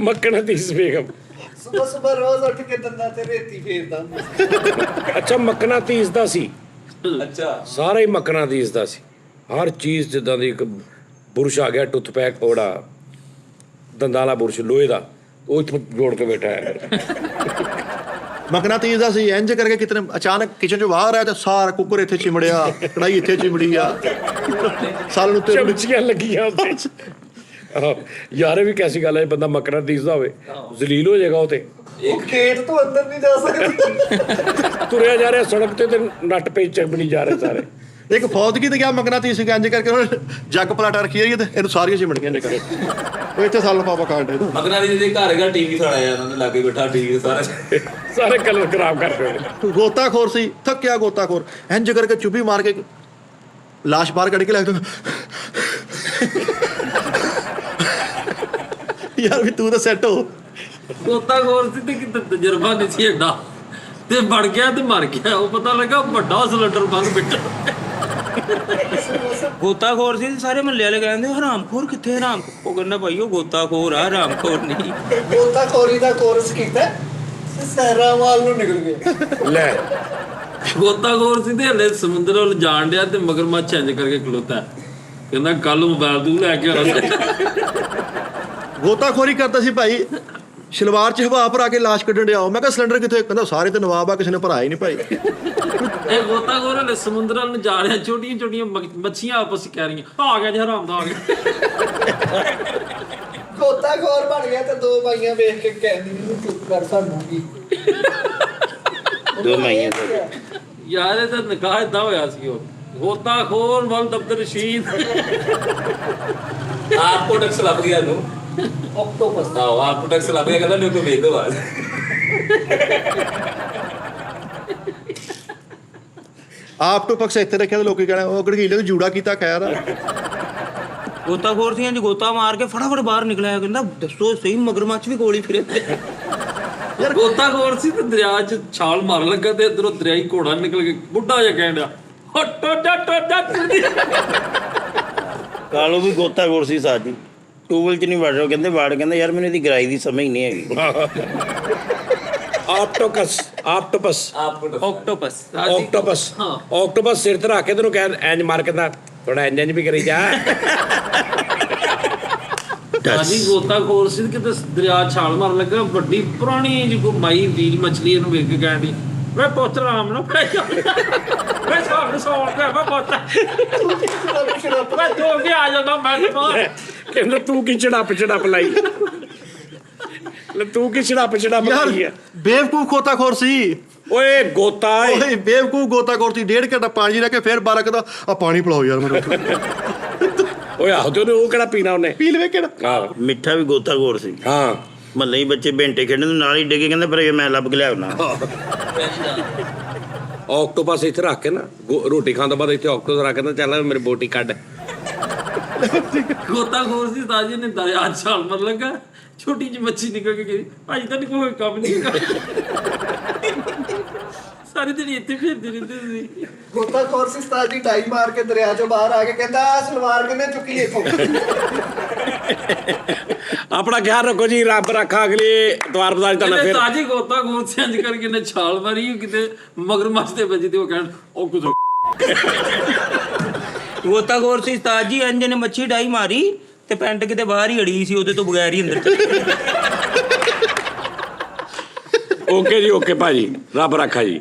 ਮੱਕਨਾਤੀਸ ਬੇਗਮ। ਸੁਬਹ ਸੁਬਹ ਰੋਜ਼ ਉੱਠ ਕੇ ਦੰਦਾਂ ਤੇ ਰੇਤੀ ਫੇਰਦਾ ਹੁੰਦਾ। ਅੱਛਾ ਮੱਕਨਾਤੀਸ ਦਾ ਸੀ, ਅੱਛਾ ਸਾਰਾ ਹੀ ਮੱਕਨਾਤੀਸ ਦਾ ਸੀ। ਹਰ ਚੀਜ਼ ਜਿੱਦਾਂ ਦੀ, ਇੱਕ ਬੁਰਸ਼ ਆ ਗਿਆ, ਟੁੱਥਪੈਕ, ਉਹੜਾ ਦੰਦਾਂ ਵਾਲਾ ਬੁਰਸ਼ ਲੋਹੇ ਦਾ, ਉਹ ਇੱਥੋਂ ਜੋੜ ਕੇ ਬੈਠਾ ਹੈ। ਮਕਨਾਤੀਸ ਦਾ ਸੀ, ਇੰਜ ਕਰਕੇ ਕਿਤੇ ਅਚਾਨਕ ਕਿਚਨ 'ਚ ਬਾਹਰ ਆਇਆ ਤੇ ਸਾਰਾ ਕੁੱਕਰ ਇੱਥੇ ਚਿਮੜਿਆ, ਕੜਾਈ ਇੱਥੇ ਚਿਮੜੀ ਆ, ਸਾਲ ਉੱਤੇ ਚਮਚੀਆਂ ਲੱਗੀਆਂ ਉੱਤੇ। ਆਹੋ ਯਾਰ ਇਹ ਵੀ ਕੈਸੀ ਗੱਲ ਹੈ, ਬੰਦਾ ਮਕਨਾਤੀਸ ਦਾ ਹੋਵੇ, ਜ਼ਲੀਲ ਹੋ ਜਾਏਗਾ ਉਹ ਤੇ। ਉਹ ਗੇਟ ਤੋਂ ਅੰਦਰ ਨਹੀਂ ਜਾ ਸਕਦੀ। ਤੁਰਿਆ ਜਾ ਰਿਹਾ ਸੜਕ ਤੇ ਨੱਟ ਪੇਚ ਚੰਬਣੀ ਜਾ ਰਹੇ ਸਾਰੇ। ਇੱਕ ਫੌਦਗੀ ਤੇ ਗਿਆ ਮਕਨਾਤੀਸ ਸੀ, ਇੰਜ ਕਰਕੇ ਉਹਨੇ ਜੱਗ ਪਲਾਟਾ ਰੱਖੀ ਹੋਈ ਤੇ ਇਹਨੂੰ ਸਾਰੀਆਂ ਚਿਮੜੀਆਂ ਨਿਕਲ, ਉਹ ਇੱਥੇ ਸਾਲ ਪਾਪਾ ਕਾਂਡ ਹੈ। ਮਗਨਾਰੀ ਦੇ ਘਰ ਹੈਗਾ ਟੀਵੀ ਸਾੜਿਆ, ਉਹਨਾਂ ਦੇ ਲਾਗੇ ਬੈਠਾ ਟੀਵੀ ਸਾਰੇ ਕਲਰ ਖਰਾਬ ਕਰਦੇ ਹੋਣੇ। ਗੋਤਾਖੋਰ ਸੀ, ਥੱਕਿਆ ਗੋਤਾਖੋਰ, ਇੰਜ ਕਰਕੇ ਚੁੱਭੀ ਮਾਰ ਕੇ ਲਾਸ਼ ਬਾਹਰ ਕੱਢ ਕੇ ਲੈ ਗਿਆ। ਯਾਰ ਵੀ ਤੂੰ ਤਾਂ ਸੈੱਟ ਹੋ। ਗੋਤਾਖੋਰ ਸੀ ਤੇ ਕਿਤੇ ਤਜਰਬਾ ਨਹੀਂ ਸੀ ਏਡਾ, ਤੇ ਵੜ ਗਿਆ ਤੇ ਮਰ ਗਿਆ। ਉਹ ਪਤਾ ਲੱਗਾ ਵੱਡਾ ਸਿਲੰਡਰ ਬੰਦ ਬਿੱਟਾ। ਗੋਤਾਖੋਰ ਸੀ, ਸਾਰੇ ਮਹੱਲੇ ਵਾਲੇ ਕਹਿੰਦੇ ਹਰਾਮਖੋਰ ਕਿੱਥੇ ਹਰਾਮ, ਉਹ ਕਹਿੰਦਾ ਭਾਈ ਉਹ ਗੋਤਾਖੋਰ ਆ, ਹਰਾਮਖੋਰ ਨਹੀਂ। ਗੋਤਾਖੋਰੀ ਦਾ ਕੋਰਸ ਕੀਤਾ, ਸਹਿਰਾ ਵਾਲ ਨੂੰ ਨਿਕਲ ਗਏ। ਲੈ ਗੋਤਾਖੋਰ ਸੀ ਤੇ ਹਲੇ ਸਮੁੰਦਰ ਵੱਲ ਜਾਣ ਡਿਆ ਤੇ ਮਗਰਮੱਛ ਇੰਜ ਕਰਕੇ ਖਲੋਤਾ, ਕਹਿੰਦਾ ਕੱਲ ਮੋਬਾਈਲ ਤੂੰ ਲੈ ਕੇ ਆਉਣਾ। ਗੋਤਾਖੋਰੀ ਕਰਦਾ ਸੀ ਭਾਈ, ਸ਼ਲਵਾਰ 'ਚ ਹਵਾ ਭਰਾ ਕੇ ਲਾਸ਼ ਕੱਢਣ ਡਿਆ। ਮੈਂ ਕਿਹਾ ਸਿਲੰਡਰ ਕਿੱਥੇ? ਕਹਿੰਦਾ ਸਾਰੇ ਤੇ ਨਵਾਬ ਆ, ਕਿਸੇ ਨੇ ਭਰਾਇਆ ਹੀ ਨਹੀਂ ਭਾਈ। ਇਹ ਗੋਤਾਖੋਰ ਹਲੇ ਸਮੁੰਦਰ ਵੱਲ ਜਾ ਰਿਹਾ, ਛੋਟੀਆਂ ਛੋਟੀਆਂ ਮੱਛੀਆਂ ਆਪਸ 'ਚ ਕਹਿ ਰਹੀਆਂ ਆ ਗਿਆ ਜੀ ਹਰਾਮ ਦਾ ਆ ਗਿਆ। ਗੋਤਾਖੋਰ ਬਣ ਗਿਆ ਤੇ ਦੋ ਮਾਈਆਂ ਵੇਖ ਕੇ ਕਹਿੰਦੀ ਚੁੱਪ ਕਰ, ਸਾਨੂੰ ਕੀ। ਦੋ ਮਾਈਆਂ ਯਾਰ ਇਹ ਤਾਂ ਨਿਕਾਹ ਏਦਾਂ ਹੋਇਆ ਸੀ। ਉਹ ਗੋਤਾਖੋਰ ਵੱਲ ਦਫ਼ਤਰ ਰਸ਼ੀਦ ਆਪਕੋ ਟੈਕਸ ਲੱਭ ਗਿਆ ਨੂੰ ਆਕਟੋਪਸ। ਆਓ ਆਪਕੋ ਟੈਕਸ ਲੱਭ ਗਿਆ, ਕਹਿੰਦਾ ਮੇਰੇ ਕੋ ਵੇਚ ਦੋ ਬਾਅਦ। ਆਪ ਤੋਂ ਪਕਸ ਇੱਥੇ ਰੱਖਿਆ ਤੇ ਲੋਕੀ ਕਹਿਣਾ ਉਹ ਗੜਗੀਲੇ ਨੂੰ ਜੂੜਾ ਕੀਤਾ ਖੈਰ। ਗੋਤਾਖੋਰ ਸੀ, ਇੰਜ ਗੋਤਾ ਮਾਰ ਕੇ ਫਟਾਫਟ ਬਾਹਰ ਨਿਕਲਿਆ, ਕਹਿੰਦਾ ਦੱਸੋ ਸਹੀ ਮਗਰਮੱਛ ਵੀ ਗੋਲੀ ਫਿਰੇ। ਯਾਰ ਗੋਤਾਖੋਰ ਸੀ ਤੇ ਦਰਿਆ 'ਚ ਛਾਲ ਮਾਰਨ ਲੱਗਾ ਤੇ ਇੱਧਰੋਂ ਦਰਿਆਈ ਘੋੜਾ ਨਿਕਲ ਕੇ ਬੁੱਢਾ ਜਿਹਾ ਕਹਿਣ ਡਿਆ ਹਟੋ ਜੱਟ। ਕਾਲੋ ਵੀ ਗੋਤਾਖੋਰ ਸੀ ਸਾਡੀ, ਟੂਬਲ 'ਚ ਨਹੀਂ ਵੜ ਰਿਹਾ, ਕਹਿੰਦੇ ਵੜ, ਕਹਿੰਦਾ ਯਾਰ ਮੈਨੂੰ ਇਹਦੀ ਗਰਾਈ ਦੀ ਸਮਝ ਨਹੀਂ ਹੈਗੀ। ਆਕਟੋਪਸ ਹਾਂ ਆਕਟੋਪਸ ਸਿਰ ਤੇ ਰੱਖ ਕੇ ਤੈਨੂੰ ਕਹਿ ਇੰਜ ਮਾਰ ਕੇ ਤਾਂ ਥੋੜਾ ਇੰਜ ਵੀ ਕਰੀ ਜਾ। ਸਾਡੀ ਗੋਤਾਖੋਰ ਸੀ ਕਿਤੇ ਦਰਿਆ 'ਚ ਛਾਲ ਮਾਰਨ ਲੱਗਾ, ਵੱਡੀ ਪੁਰਾਣੀ ਜਿਹੀ ਮਾਈ ਵੀਲ ਮਛਲੀ ਇਹਨੂੰ ਵੇਖ ਕੇ ਕਹਿਣ ਡਈ ਵੇ ਪੁੱਤ ਰਾਮ ਨਾ ਪੈ ਜਾ, ਵੇ ਸਾਹਮਣੇ ਸੌਣ ਕੇ ਮੈਂ ਪੁੱਤ ਮੈਂ ਧੋ ਕੇ ਆ ਜਾਂਦਾ। ਮੈਂ ਕਹਿੰਦਾ ਤੂੰ ਕੀ ਚੜਾਪ ਲਾਈ, ਤੂੰ ਕੀ ਚੜਾਪ ਲਾਈ ਹੈ। ਬੇਵਕੂਫ ਗੋਤਾਖੋਰ ਸੀ ਓਏ ਗੋਤਾ ਓਏ, ਬੇਵਕੂਫ ਗੋਤਾਖੋਰ ਸੀ। 1.5 ਘੰਟਾ ਪਾਣੀ ਲੈ ਕੇ ਫੇਰ 12 ਕਹਿੰਦਾ ਆ ਪਾਣੀ ਪਿਲਾਓ ਯਾਰ ਮੈਨੂੰ। ਓਏ ਆਹੋ ਤੇ ਉਹ ਕਿਹੜਾ ਪੀਣਾ ਉਹਨੇ, ਪੀ ਲਵੇ ਕਿਹੜਾ। ਆਹੋ ਮਿੱਠਾ ਵੀ ਗੋਤਾਖੋਰ ਸੀ। ਹਾਂ ਮਹੱਲੇ ਹੀ ਬੱਚੇ ਬੈਂਟੇ ਖੇਡਣ ਨੂੰ ਨਾਲ ਹੀ ਡਿੱਗੇ, ਕਹਿੰਦਾ ਪਰ ਇਹ ਮੈਂ ਲੱਭ ਕੇ ਲਿਆਉਣਾ। ਆਕਟੋਪਸ ਇੱਥੇ ਰੱਖ ਕੇ ਨਾ ਰੋਟੀ ਖਾਣ ਤੋਂ ਬਾਅਦ ਇੱਥੇ ਆਕਟੋਪਸ ਰੱਖ ਕੇ ਚੱਲ ਮੇਰੀ ਬੋਟੀ ਕੱਢ। ਗੋਤਾਖੋਰ ਸੀ ਉਸਤਾਦ ਜੀ ਨੇ ਦਰਿਆ 'ਚ ਛਾਲ ਮਾਰਨ ਲੱਗਾ, ਛੋਟੀ ਜਿਹੀ ਮੱਛੀ ਨਿਕਲ ਕੇ ਗਈ। ਭਾਜੀ ਤਾਂ ਕੋਈ ਕੰਮ ਨਹੀਂ ਹੈਗਾ, ਸਾਰੇ ਦਿਨ ਇੱਥੇ ਫਿਰਦੇ ਰਹਿੰਦੇ ਸੀ। ਗੋਤਾਖੋਰ ਸੀ ਉਸਤਾਦ ਜੀ, ਟਾਈ ਮਾਰ ਕੇ ਦਰਿਆ ਚੋਂ ਬਾਹਰ ਆ ਕੇ ਕਹਿੰਦਾ ਆਹ ਸਲਵਾਰ ਕਿੰਨੇ ਚੁੱਕੀ ਇੱਥੋਂ। ਆਪਣਾ ਖਿਆਲ ਰੱਖੋ ਜੀ, ਰੱਬ ਰੱਖਾ ਅਗਲੀ ਐਤਵਾਰ ਬਜ਼ਾਰ ਤੁਹਾਨੂੰ ਫਿਰ ਤਾਜੀ ਗੋਤਾਖੋਰ ਸੀ ਇੰਜ ਕਰਕੇ ਨੇ ਛਾਲ ਮਾਰੀ, ਕਿਤੇ ਮਗਰਮੱਛ ਦੇ ਵੱਜੀ ਤੇ ਉਹ ਕਹਿਣ ਉਹ ਕੁਝ ਗੋਤਾਖੋਰ ਸੀ ਉਸਤਾਦ ਜੀ, ਇੰਜ ਨੇ ਮੱਛੀ ਡਾਈ ਮਾਰੀ ਤੇ ਪੈਂਟ ਕਿਤੇ ਬਾਹਰ ਹੀ ਅੜੀ ਸੀ, ਉਹਦੇ ਤੋਂ ਬਗੈਰ ਹੀ ਅੰਦਰ ਚਲੇ ਗਏ। ਓਕੇ ਜੀ, ਓਕੇ ਭਾਜੀ, ਰੱਬ ਰੱਖਾ ਜੀ।